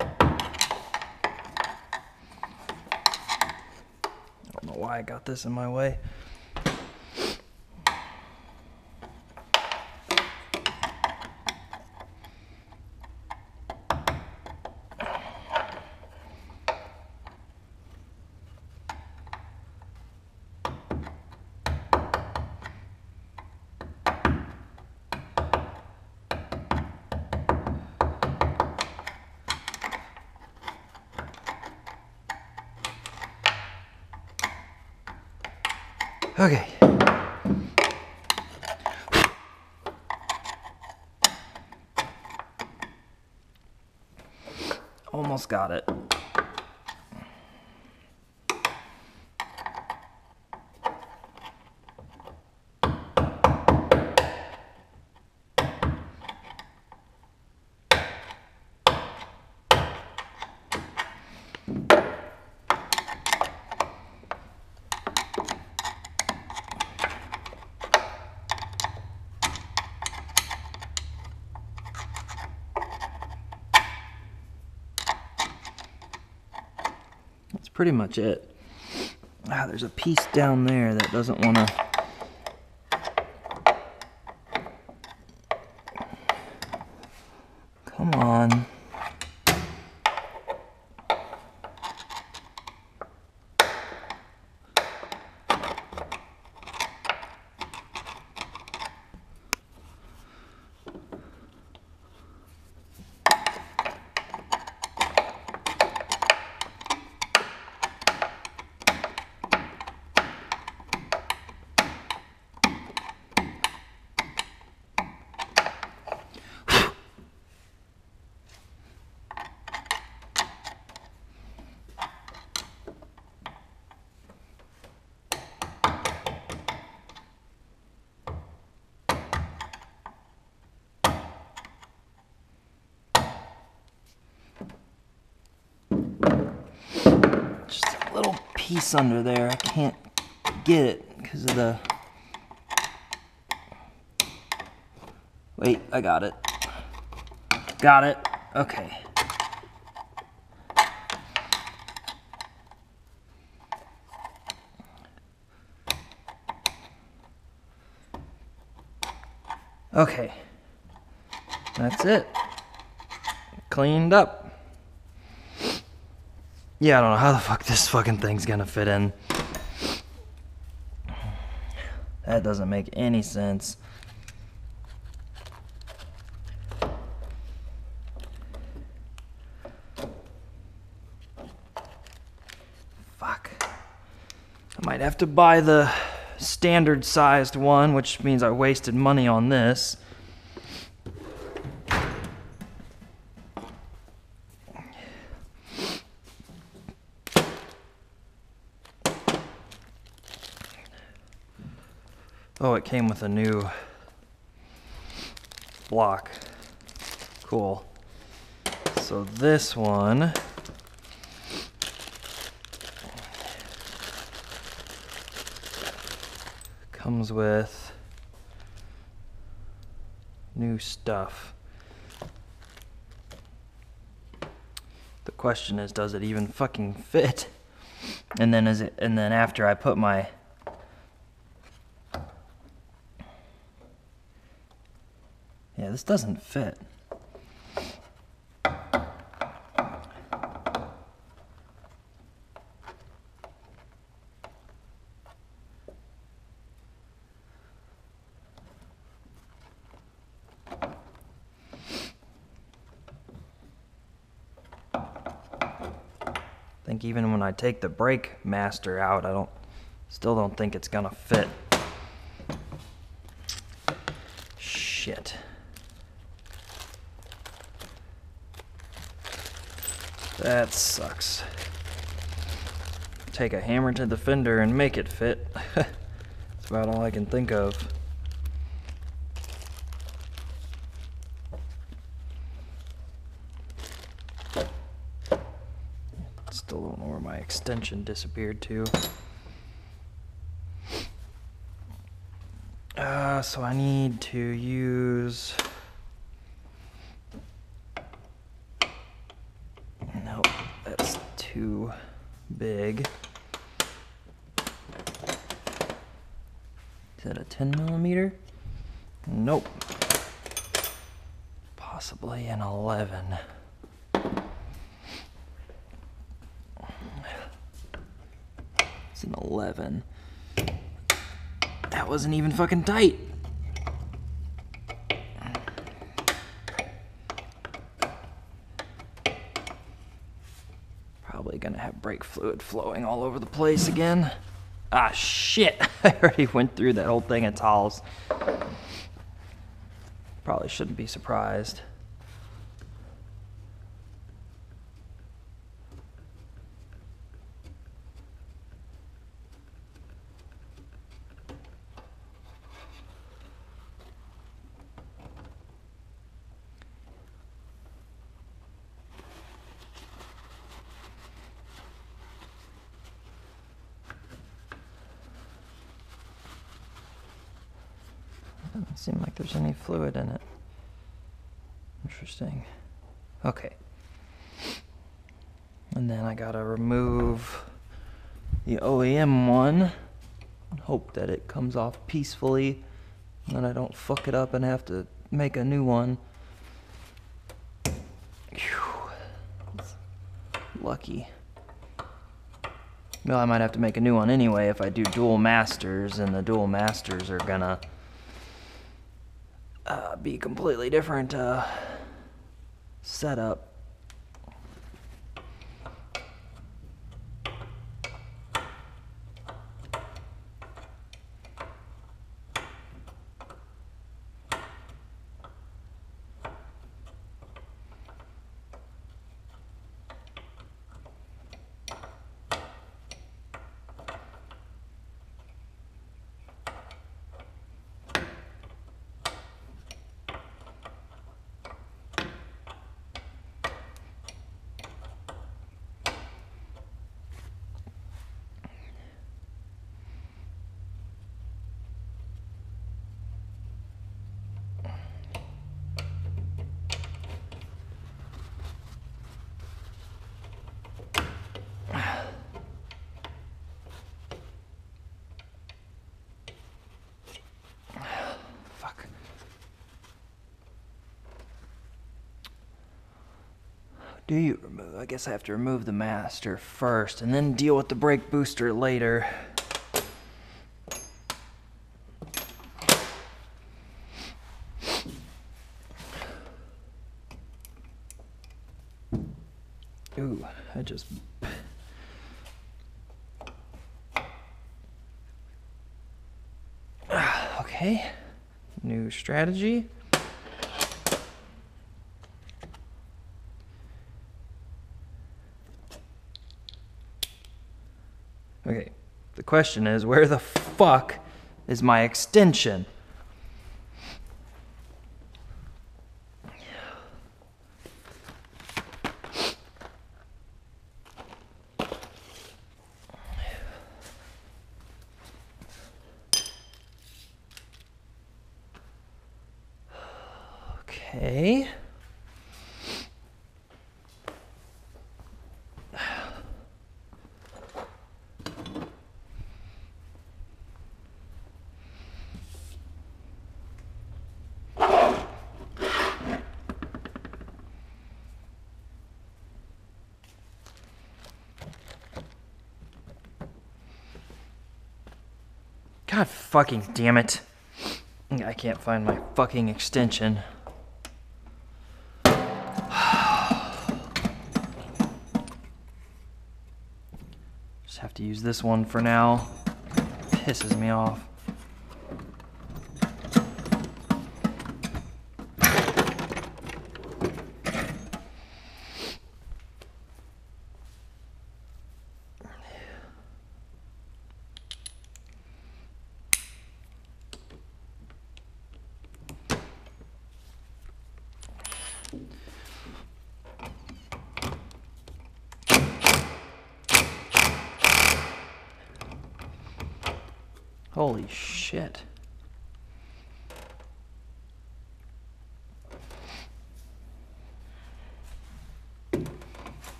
Speaker 1: I don't know why I got this in my way. Okay. Almost got it. pretty much it. Ah, there's a piece down there that doesn't want to... Come on. Just a little piece under there. I can't get it because of the... Wait, I got it. Got it. Okay. Okay. That's it. Cleaned up. Yeah, I don't know how the fuck this fucking thing's gonna fit in. That doesn't make any sense. Fuck. I might have to buy the standard sized one, which means I wasted money on this. Oh, it came with a new block. Cool. So this one comes with new stuff. The question is, does it even fucking fit? And then after I put my Yeah, this doesn't fit. I think even when I take the brake master out, still don't think it's gonna fit. Shit. That sucks. Take a hammer to the fender and make it fit. That's about all I can think of. Still don't know where my extension disappeared to. So I need to use... Nope, that's too big. Is that a 10 millimeter? Nope. Possibly an 11. It's an 11. That wasn't even fucking tight. Probably gonna have brake fluid flowing all over the place again. Ah, shit. I already went through that whole thing of towels. Probably shouldn't be surprised. Doesn't seem like there's any fluid in it. Interesting. Okay. And then I gotta remove the OEM one. Hope that it comes off peacefully and that I don't fuck it up and have to make a new one. Whew. Lucky. Well, I might have to make a new one anyway if I do dual masters, and the dual masters are gonna be completely different setup. Do you remove? I guess I have to remove the master first and then deal with the brake booster later. Ooh, I just... Okay, new strategy. Okay, the question is, where the fuck is my extension? Okay. God fucking damn it. I can't find my fucking extension. Just have to use this one for now. Pisses me off. Holy shit.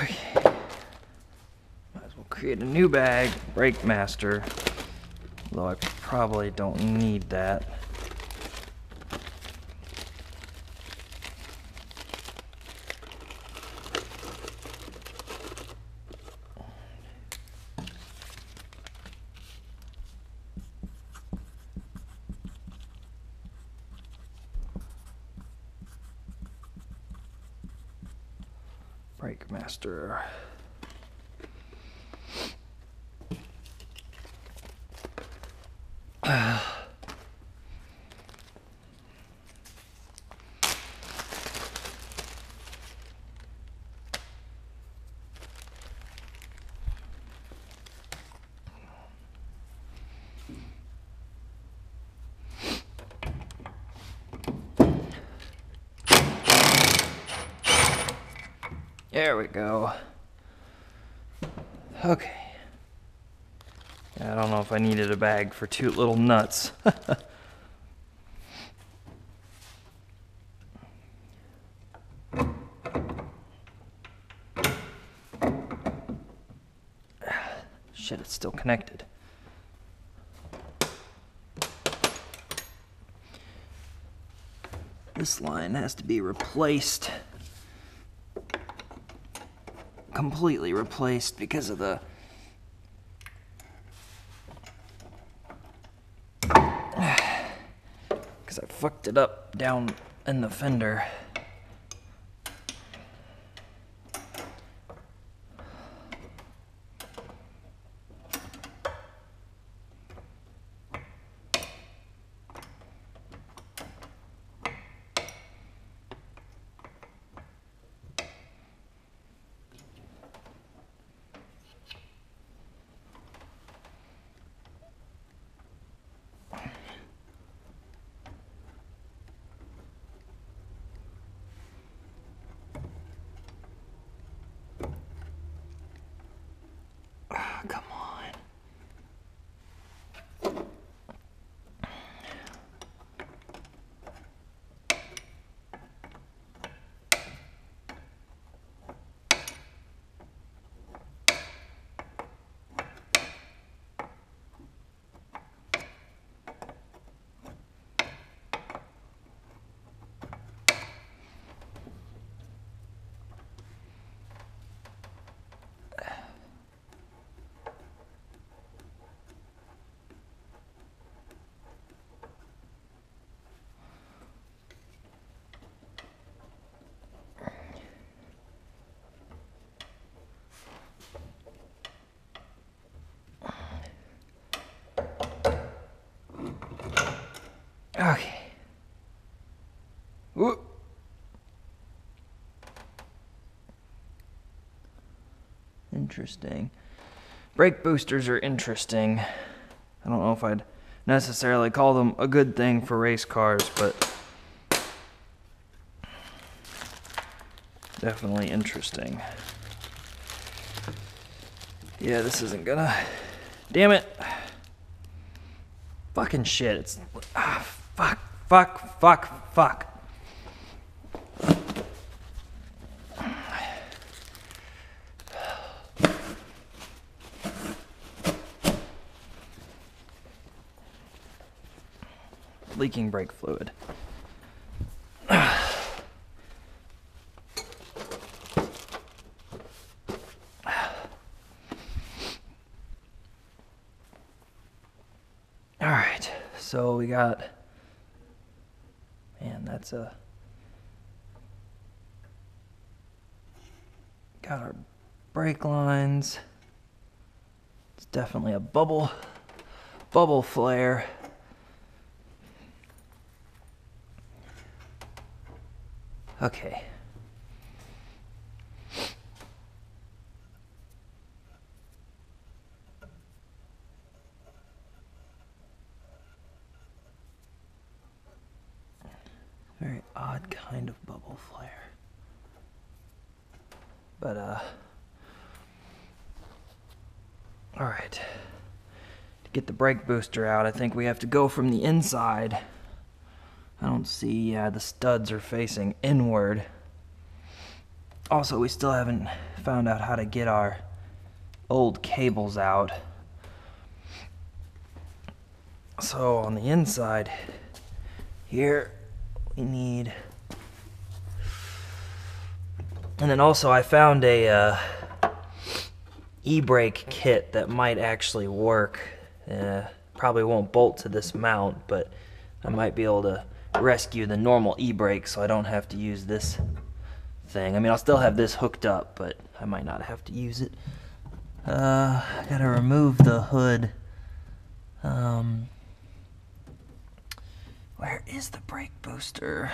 Speaker 1: Okay. Might as well create a new bag, Brake Master. Although I probably don't need that. Brake Master. There we go. Okay. I don't know if I needed a bag for 2 little nuts. Shit, it's still connected. This line has to be replaced. Completely replaced because of the... because I fucked it up down in the fender. Come on. Okay. Whoop. Interesting. Brake boosters are interesting. I don't know if I'd necessarily call them a good thing for race cars, but definitely interesting. Yeah, this isn't gonna... Damn it. Fucking shit. It's... Fuck. Leaking brake fluid. Alright, so we got... Man, that's a... Got our brake lines. It's definitely a bubble flare. Okay. Very odd kind of bubble flare. But, alright. To get the brake booster out, I think we have to go from the inside. I don't see, the studs are facing inward. Also, we still haven't found out how to get our old cables out. So, on the inside, here, we need... And then also, I found a e-brake kit that might actually work. Probably won't bolt to this mount, but I might be able to rescue the normal e-brake so I don't have to use this thing. I mean, I'll still have this hooked up, but I might not have to use it. I gotta remove the hood. Where is the brake booster?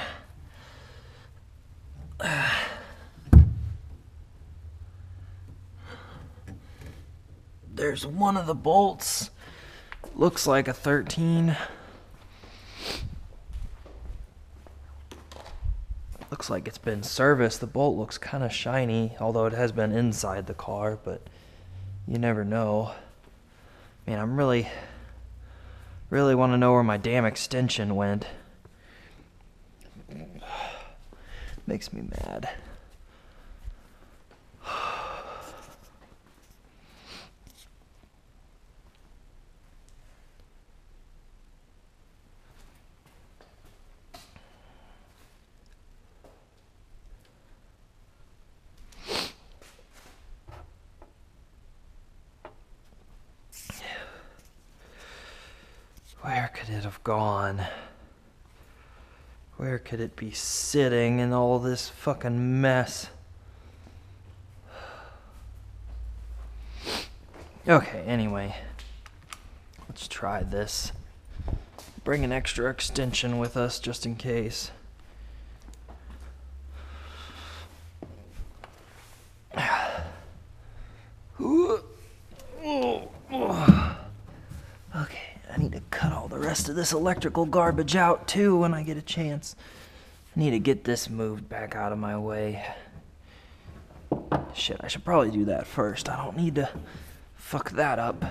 Speaker 1: There's one of the bolts. Looks like a 13. Looks like it's been serviced. The bolt looks kind of shiny, although it has been inside the car, but you never know. Man, I'm really want to know where my damn extension went. Makes me mad. Where could it have gone? Where could it be sitting in all this fucking mess? Okay, anyway. Let's try this. Bring an extra extension with us just in case. Okay, I need to cut all the rest of this electrical garbage out too when I get a chance. I need to get this moved back out of my way. Shit, I should probably do that first. I don't need to fuck that up.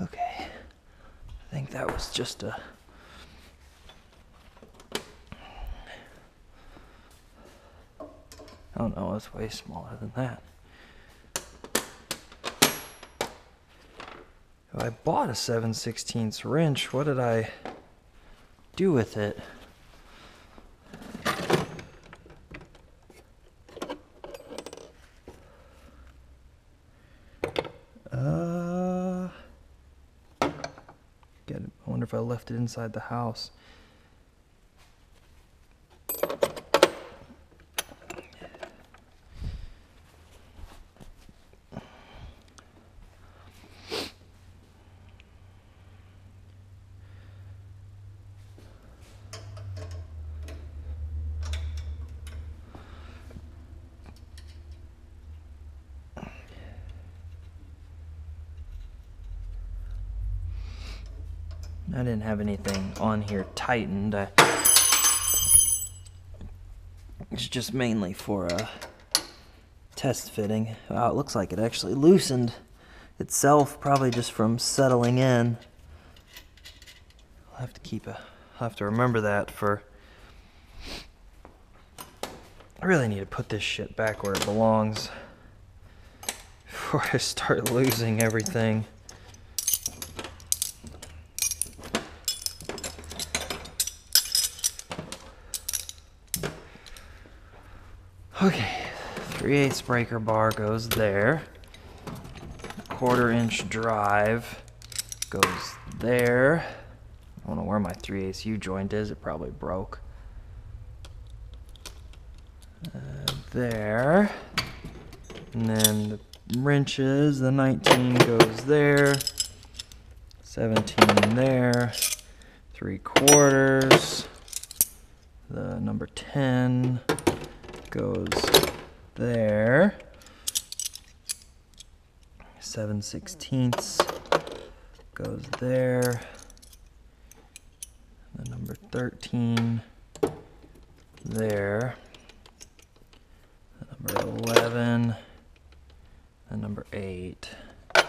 Speaker 1: Okay. I think that was just a... Oh no, it's way smaller than that. I bought a 7/16 wrench. What did I do with it? I wonder if I left it inside the house. I didn't have anything on here tightened. It's just mainly for a test fitting. Wow, it looks like it actually loosened itself, probably just from settling in. I'll have to remember that for... I really need to put this shit back where it belongs before I start losing everything. Okay, 3/8 breaker bar goes there. 1/4-inch drive goes there. I don't know where my 3/8 U-joint is. It probably broke. There. And then the wrenches, the 19 goes there. 17 there. 3/4. The number 10 goes there. 7/16 goes there. The number 13 there. The number 11. The number 8. I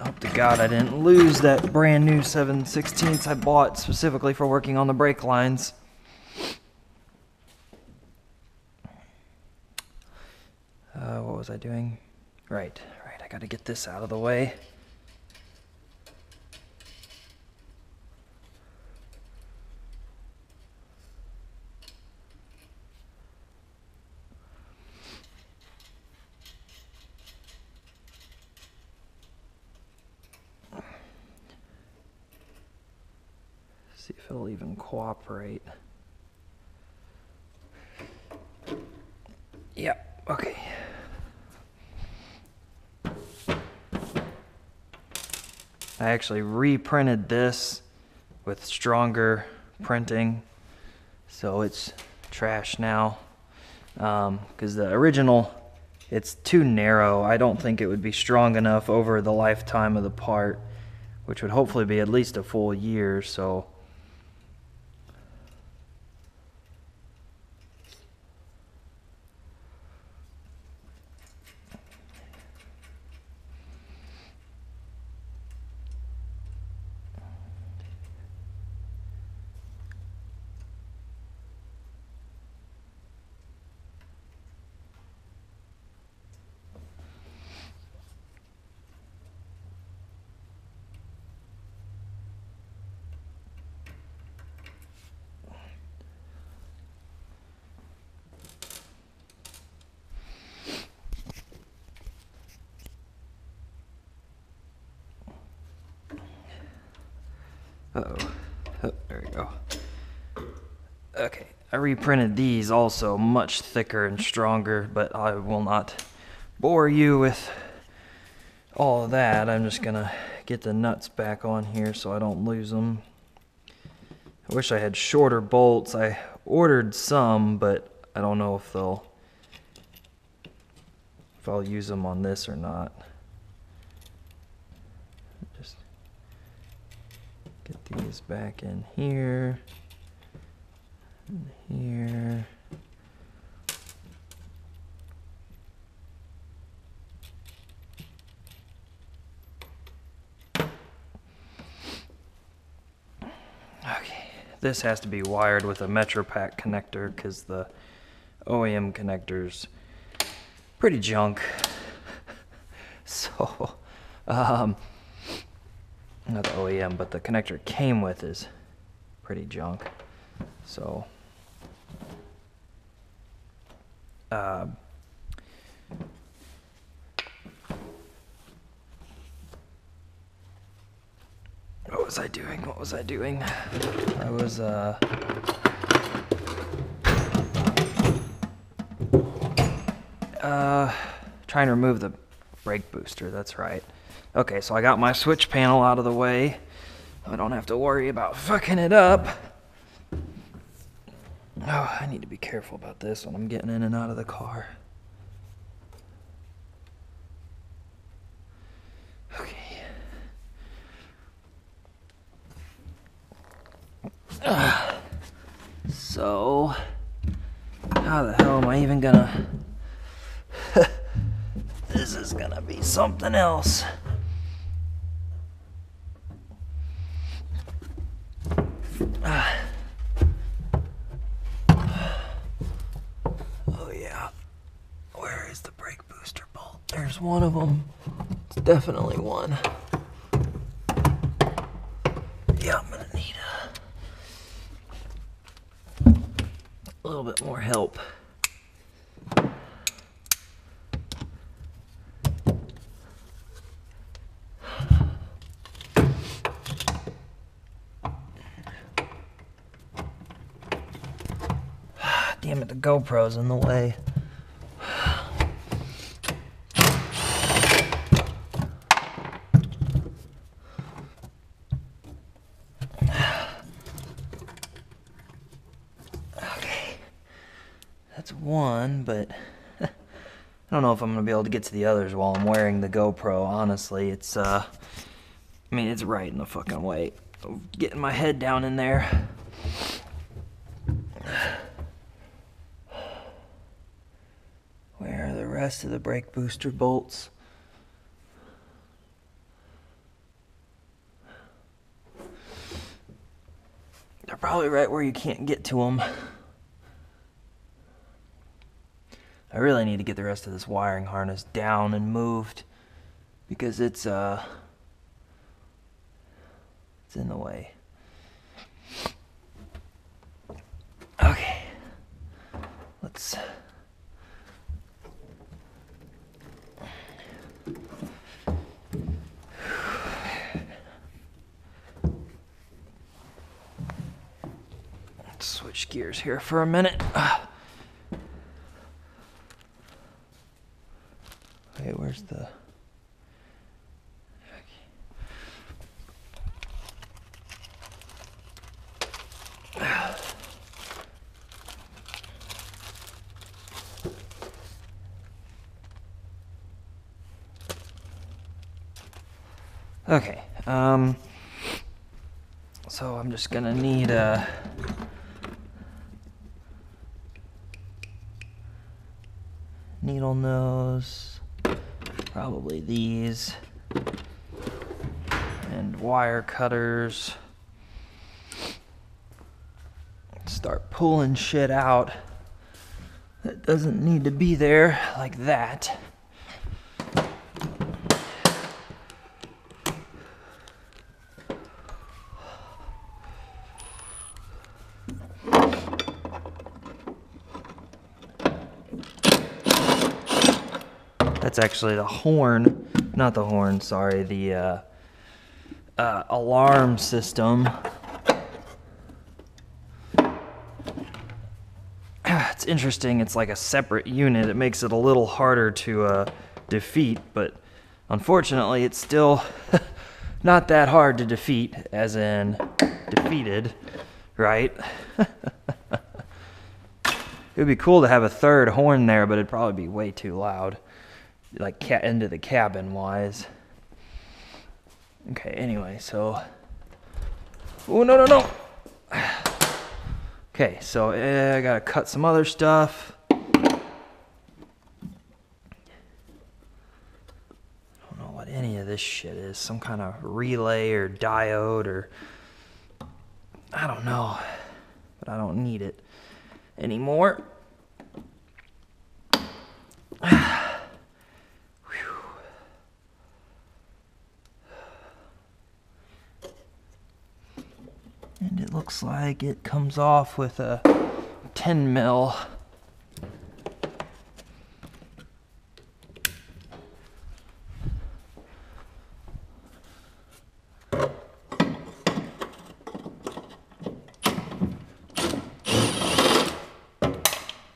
Speaker 1: hope to God I didn't lose that brand new 7/16 I bought specifically for working on the brake lines. What was I doing? Right, I gotta get this out of the way. See if it'll even cooperate. Yep, okay. I actually reprinted this with stronger printing, so it's trash now. Because the original, it's too narrow. I don't think it would be strong enough over the lifetime of the part, which would hopefully be at least a full year, so... Uh-oh. Oh, there we go. Okay, I reprinted these also much thicker and stronger, but I will not bore you with all of that. I'm just gonna get the nuts back on here so I don't lose them. I wish I had shorter bolts. I ordered some, but I don't know if I'll use them on this or not. Just get these back in here and here. Okay, this has to be wired with a MetroPack connector because the OEM connector's pretty junk. So, not the OEM, but the connector it came with is pretty junk. So, what was I doing? What was I doing? I was, trying to remove the brake booster, that's right. Okay, so I got my switch panel out of the way. I don't have to worry about fucking it up. Oh, I need to be careful about this when I'm getting in and out of the car. Okay. So, how the hell am I even gonna... This is gonna be something else. Oh yeah. Where is the brake booster bolt? There's one of them. It's definitely one. Yeah, I'm gonna need a little bit more help. Damn it, the GoPro's in the way. Okay. That's one, but I don't know if I'm gonna be able to get to the others while I'm wearing the GoPro, honestly. It's, I mean, it's right in the fucking way. Getting my head down in there. Where are the rest of the brake booster bolts? They're probably right where you can't get to them. I really need to get the rest of this wiring harness down and moved because it's in the way. Okay. Let's switch gears here for a minute. Okay, where's the... Okay, so I'm just gonna need a needle nose, probably these, and wire cutters. Start pulling shit out that doesn't need to be there, like that. That's actually the horn, not the horn, sorry, the alarm system. It's interesting, it's like a separate unit. It makes it a little harder to defeat, but unfortunately it's still not that hard to defeat, as in defeated, right? It would be cool to have a third horn there, but it'd probably be way too loud, like into the cabin wise. Okay, anyway, so... Oh, no, no, no! Okay, so I gotta cut some other stuff. I don't know what any of this shit is. Some kind of relay or diode or... I don't know. But I don't need it anymore. And it looks like it comes off with a 10 mil.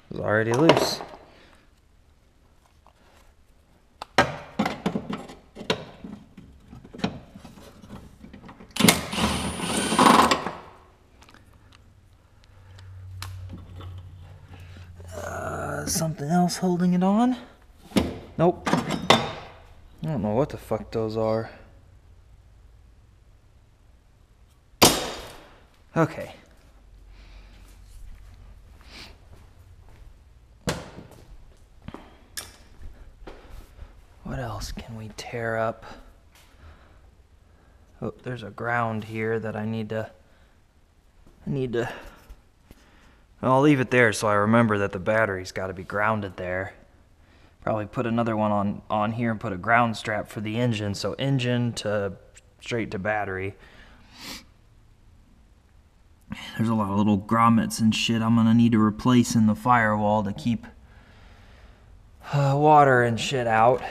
Speaker 1: It's already loose. Something else holding it on? Nope. I don't know what the fuck those are. Okay. What else can we tear up? Oh, there's a ground here that I need to... I'll leave it there so I remember that the battery's got to be grounded there. Probably put another one on here and put a ground strap for the engine, so engine to straight to battery. There's a lot of little grommets and shit I'm gonna need to replace in the firewall to keep water and shit out.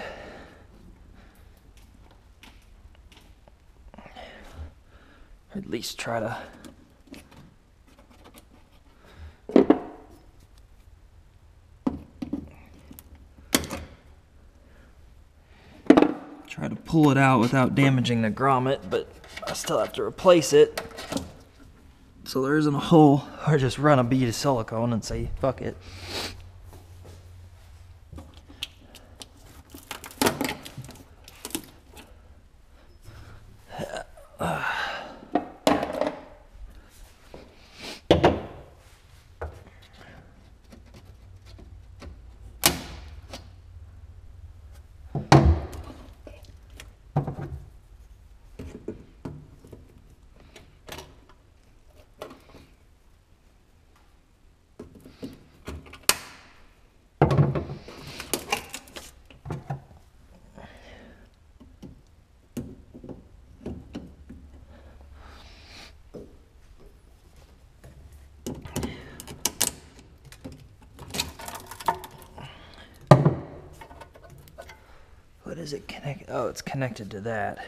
Speaker 1: Or at least try to... try to pull it out without damaging the grommet, but I still have to replace it. So there isn't a hole, or just run a bead of silicone and say, fuck it. What is it connected? Oh, it's connected to that.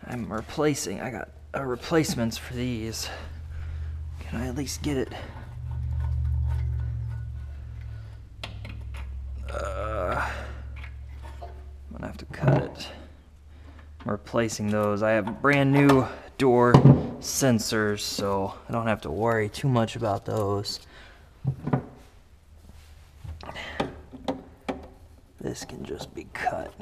Speaker 1: I'm replacing. I got replacements for these. Can I at least get it? I'm gonna have to cut it. I'm replacing those. I have brand new door sensors, so I don't have to worry too much about those. This can just be cut.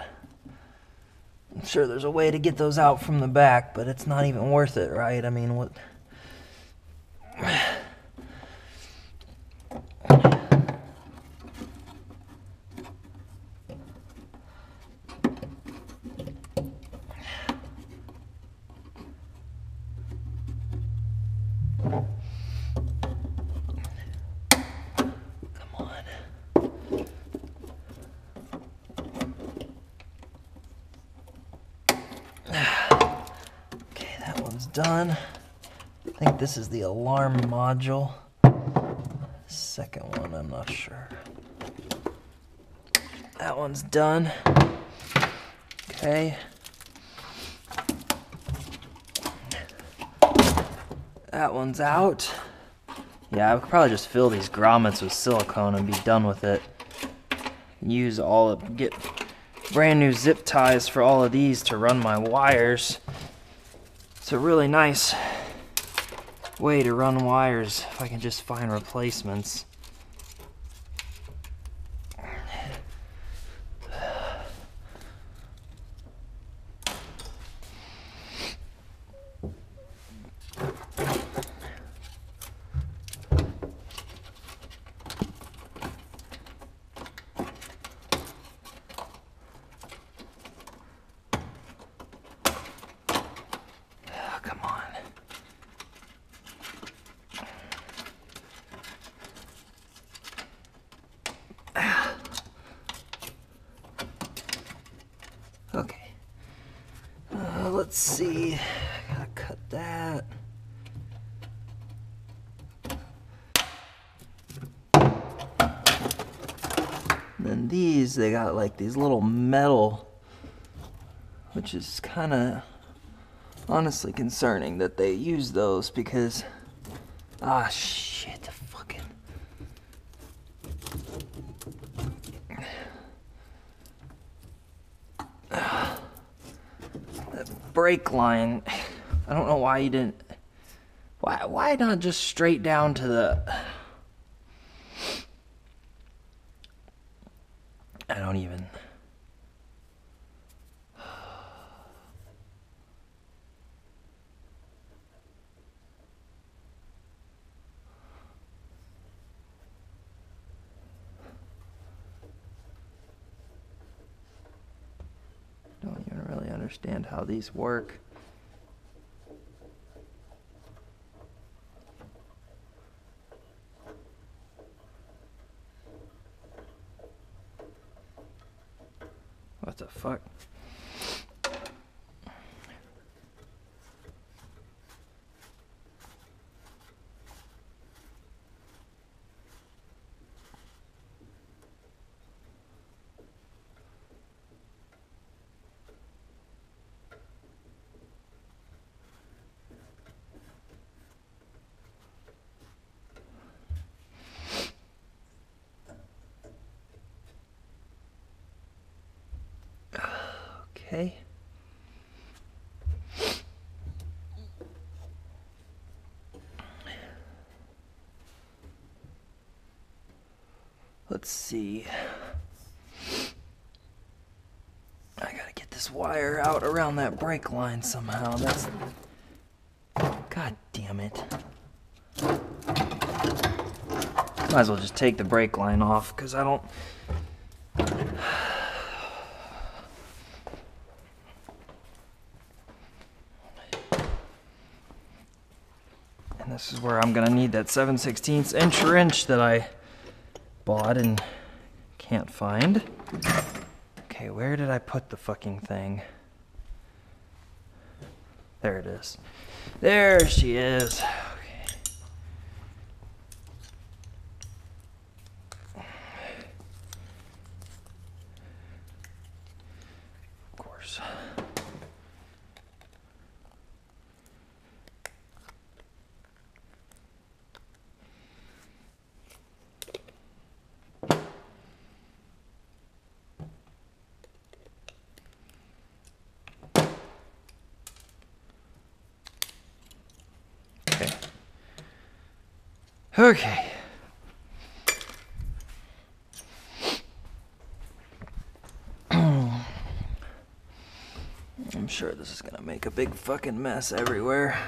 Speaker 1: I'm sure there's a way to get those out from the back, but it's not even worth it, right? I mean, what... done. I think this is the alarm module. Second one, I'm not sure. That one's done. Okay. That one's out. Yeah, I could probably just fill these grommets with silicone and be done with it. Get brand new zip ties for all of these to run my wires. It's a really nice way to run wires if I can just find replacements. Come on. Okay. Let's see. I gotta cut that. And then these, they got like these little metal, which is kind of honestly concerning that they use those because, shit, fucking. That brake line, I don't know why you didn't, why not just straight down to the, I don't even. Don't even really understand how these work. What the fuck? Okay. Let's see. I gotta get this wire out around that brake line somehow. That's... God damn it. Might as well just take the brake line off, because I don't... And this is where I'm gonna need that 7/16 inch wrench that I bought and can't find. Okay, where did I put the fucking thing? There it is. There she is. Okay. Of course. Okay. I'm sure this is gonna make a big fucking mess everywhere.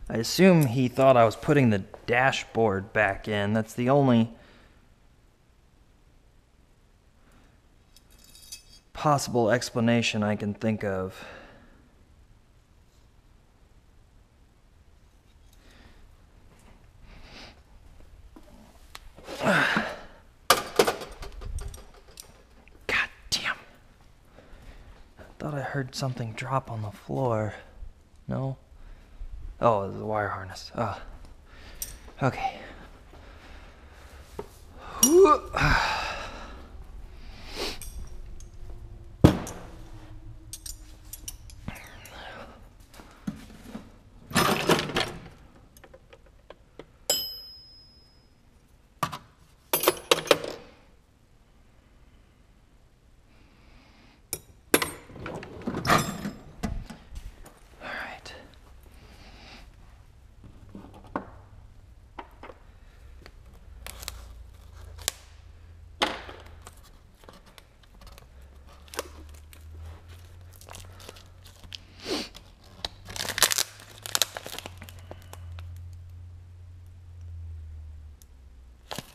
Speaker 1: I assume he thought I was putting the dashboard back in. That's the only possible explanation I can think of. heard something drop on the floor. No? Oh, the wire harness. Okay.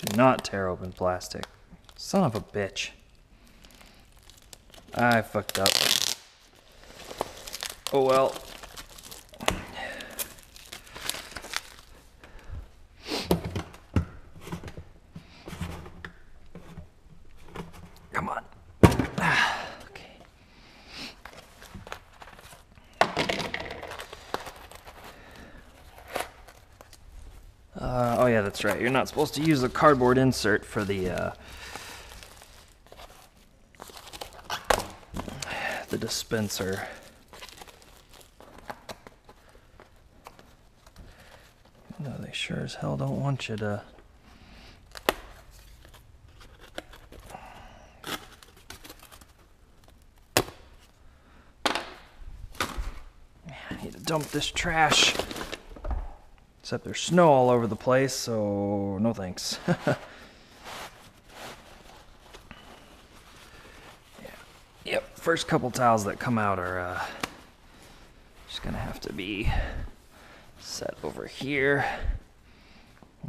Speaker 1: Do not tear open plastic. Son of a bitch. I fucked up. Oh well. Come on. Okay. Oh yeah, that's right. You're not supposed to use a cardboard insert for the dispenser. No, they sure as hell don't want you to. Man, I need to dump this trash. Except there's snow all over the place, so no thanks. Yep, first couple tiles that come out are just gonna have to be set over here.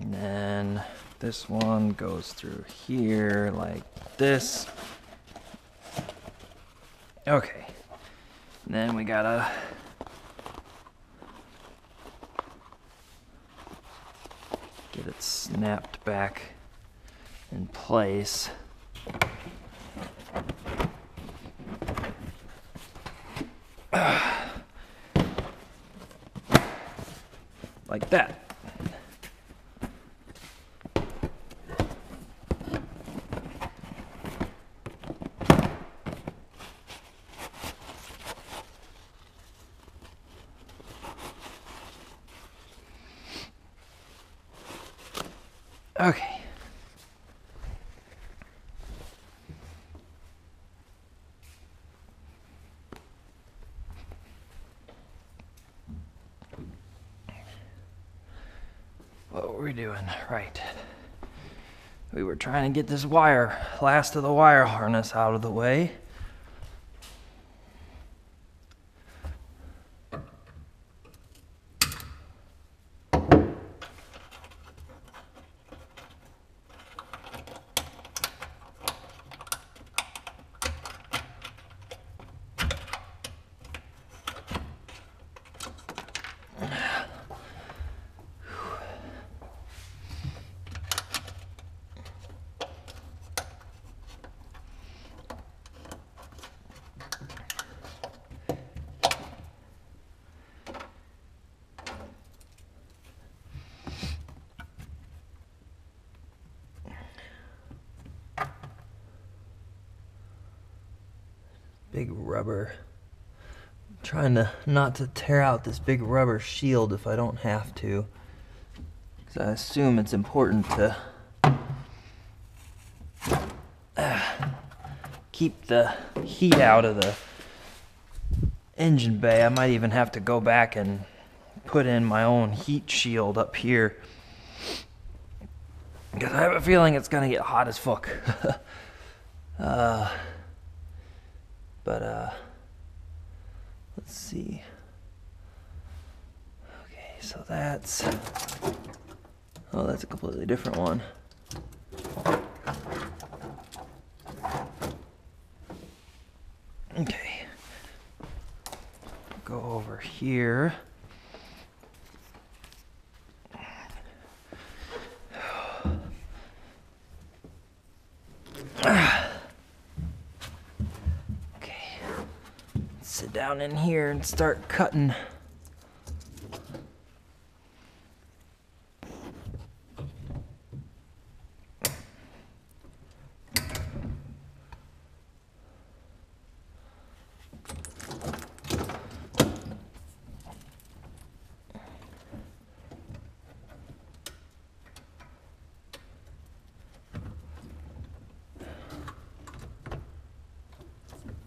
Speaker 1: And then this one goes through here like this. Okay. And then we gotta get it snapped back in place. Like that. Okay. What were we doing? Right. We were trying to get this last of the wire harness out of the way. Big rubber. I'm trying not to tear out this big rubber shield if I don't have to. Because I assume it's important to keep the heat out of the engine bay. I might even have to go back and put in my own heat shield up here. Because I have a feeling it's going to get hot as fuck. Let's see. Okay, so that's a completely different one. Okay. Go over here. down in here and start cutting.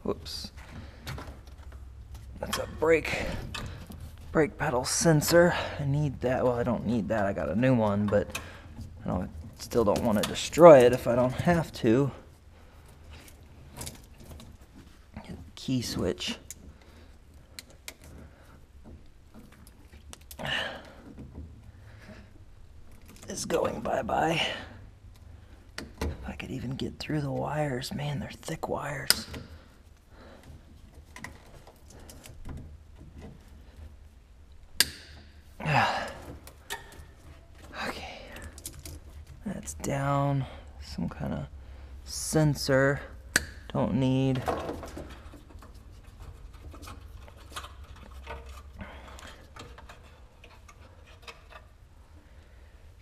Speaker 1: Whoops. That's a brake pedal sensor. I need that. Well, I don't need that. I got a new one, but still don't want to destroy it if I don't have to. Key switch. Is going bye-bye. If I could even get through the wires. Man, they're thick wires. Okay, that's down. Some kind of sensor. Don't need.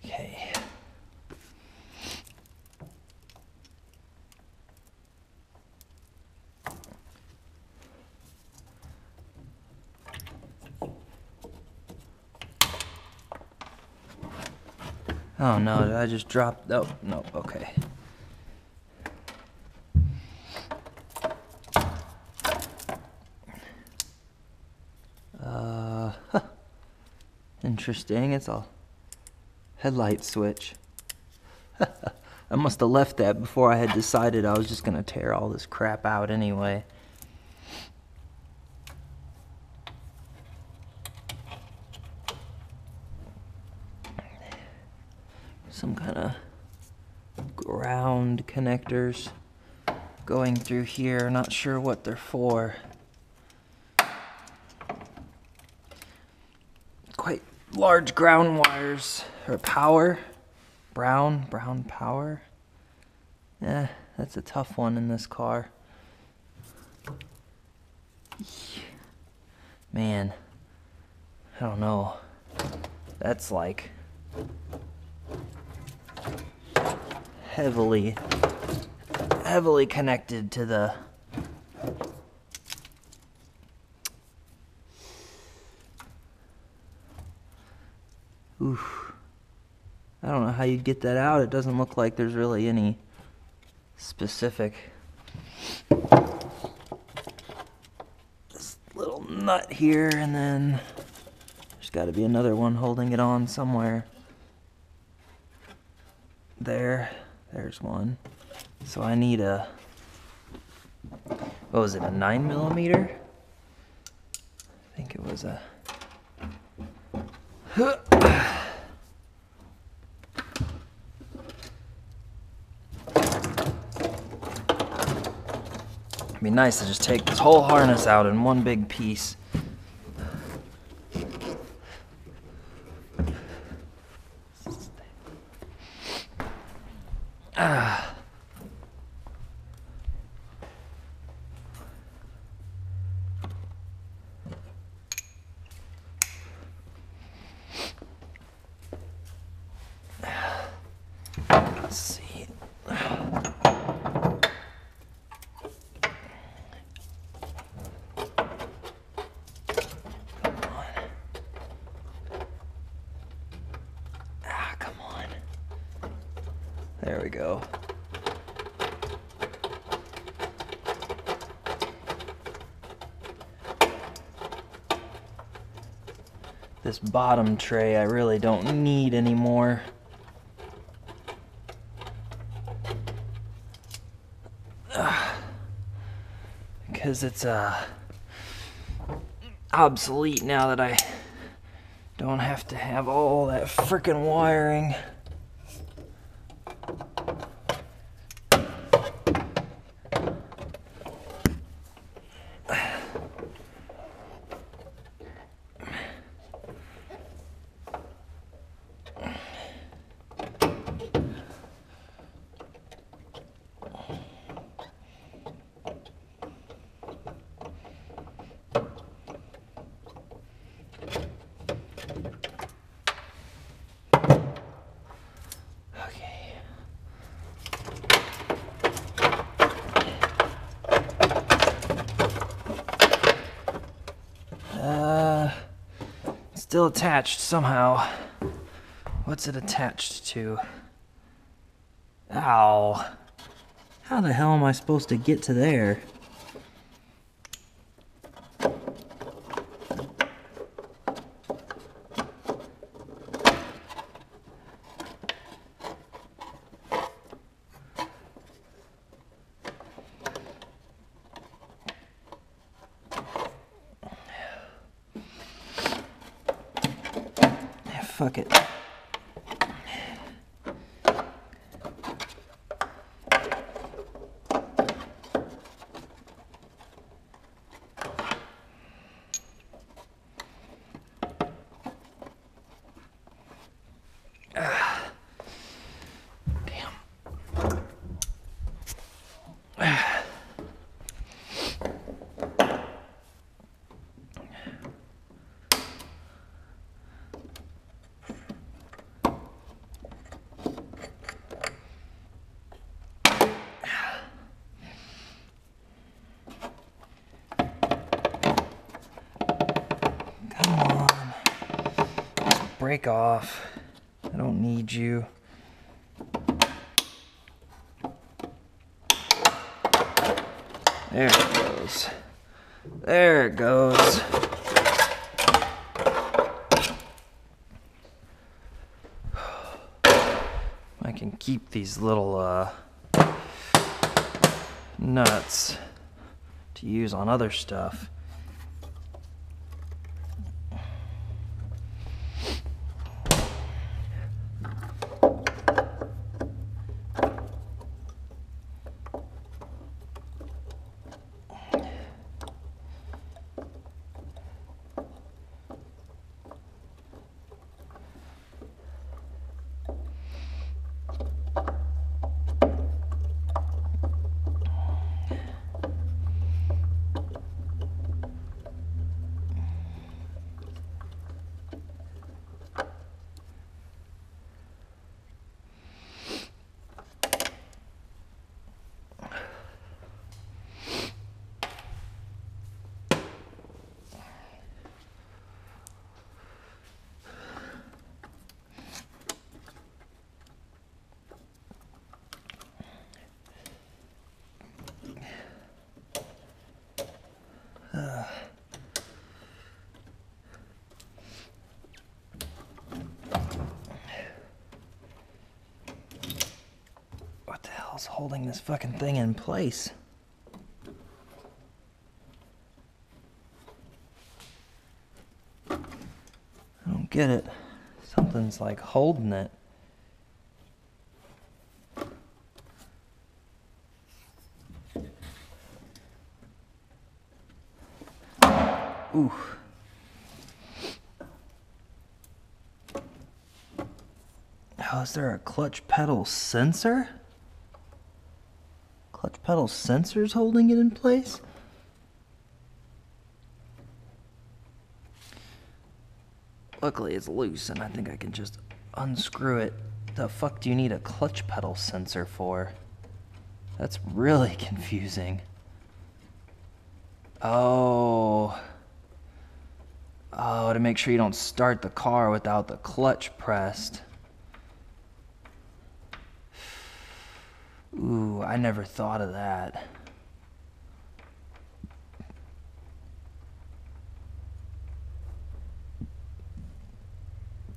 Speaker 1: Okay. Oh no, did I just drop? Oh, no, okay. Interesting, it's a headlight switch. I must have left that before I had decided I was just gonna tear all this crap out anyway. Some kind of ground connectors going through here. Not sure what they're for. Quite large ground wires or power. Brown power. Yeah, that's a tough one in this car. Man, I don't know. That's like heavily connected to the oof. I don't know how you'd get that out. It doesn't look like there's really any specific. This little nut here, and then there's got to be another one holding it on somewhere. There's one. So I need a, what was it, a 9mm? I think it was a, it'd be nice to just take this whole harness out in one big piece. Let's see. Come on. There we go. This bottom tray I really don't need anymore. Because it's obsolete now that I don't have to have all that frickin' wiring. still attached somehow. What's it attached to? Ow. How the hell am I supposed to get to there? Fuck it. Break off. I don't need you. There it goes. There it goes. I can keep these little nuts to use on other stuff. What the hell's holding this fucking thing in place? I don't get it. Something's like holding it. Ooh. Oh, is there a clutch pedal sensor? Clutch pedal sensor's holding it in place? Luckily it's loose and I think I can just unscrew it. The fuck do you need a clutch pedal sensor for? That's really confusing. Oh. Oh, to make sure you don't start the car without the clutch pressed. Ooh, I never thought of that.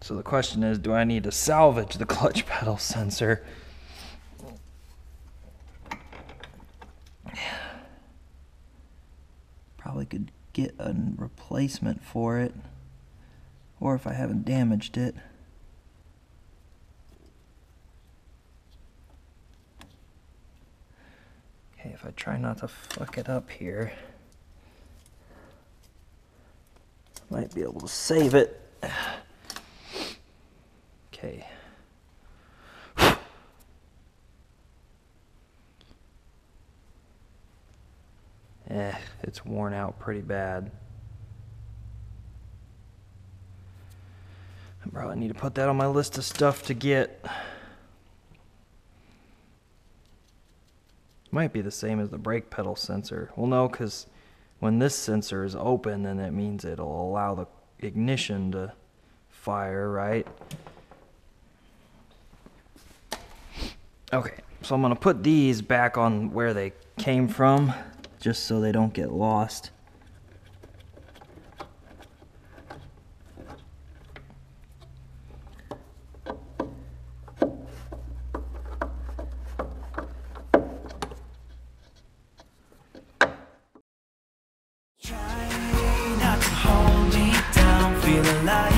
Speaker 1: So the question is, do I need to salvage the clutch pedal sensor? Probably could get a replacement for it, or if I haven't damaged it. Okay, if I try not to fuck it up here, I might be able to save it. Okay. It's worn out pretty bad. I probably need to put that on my list of stuff to get. Might be the same as the brake pedal sensor. Well, no, because when this sensor is open, then that means it'll allow the ignition to fire, right? Okay, so I'm gonna put these back on where they came from, just so they don't get lost.
Speaker 2: Try not to hold me down, feeling like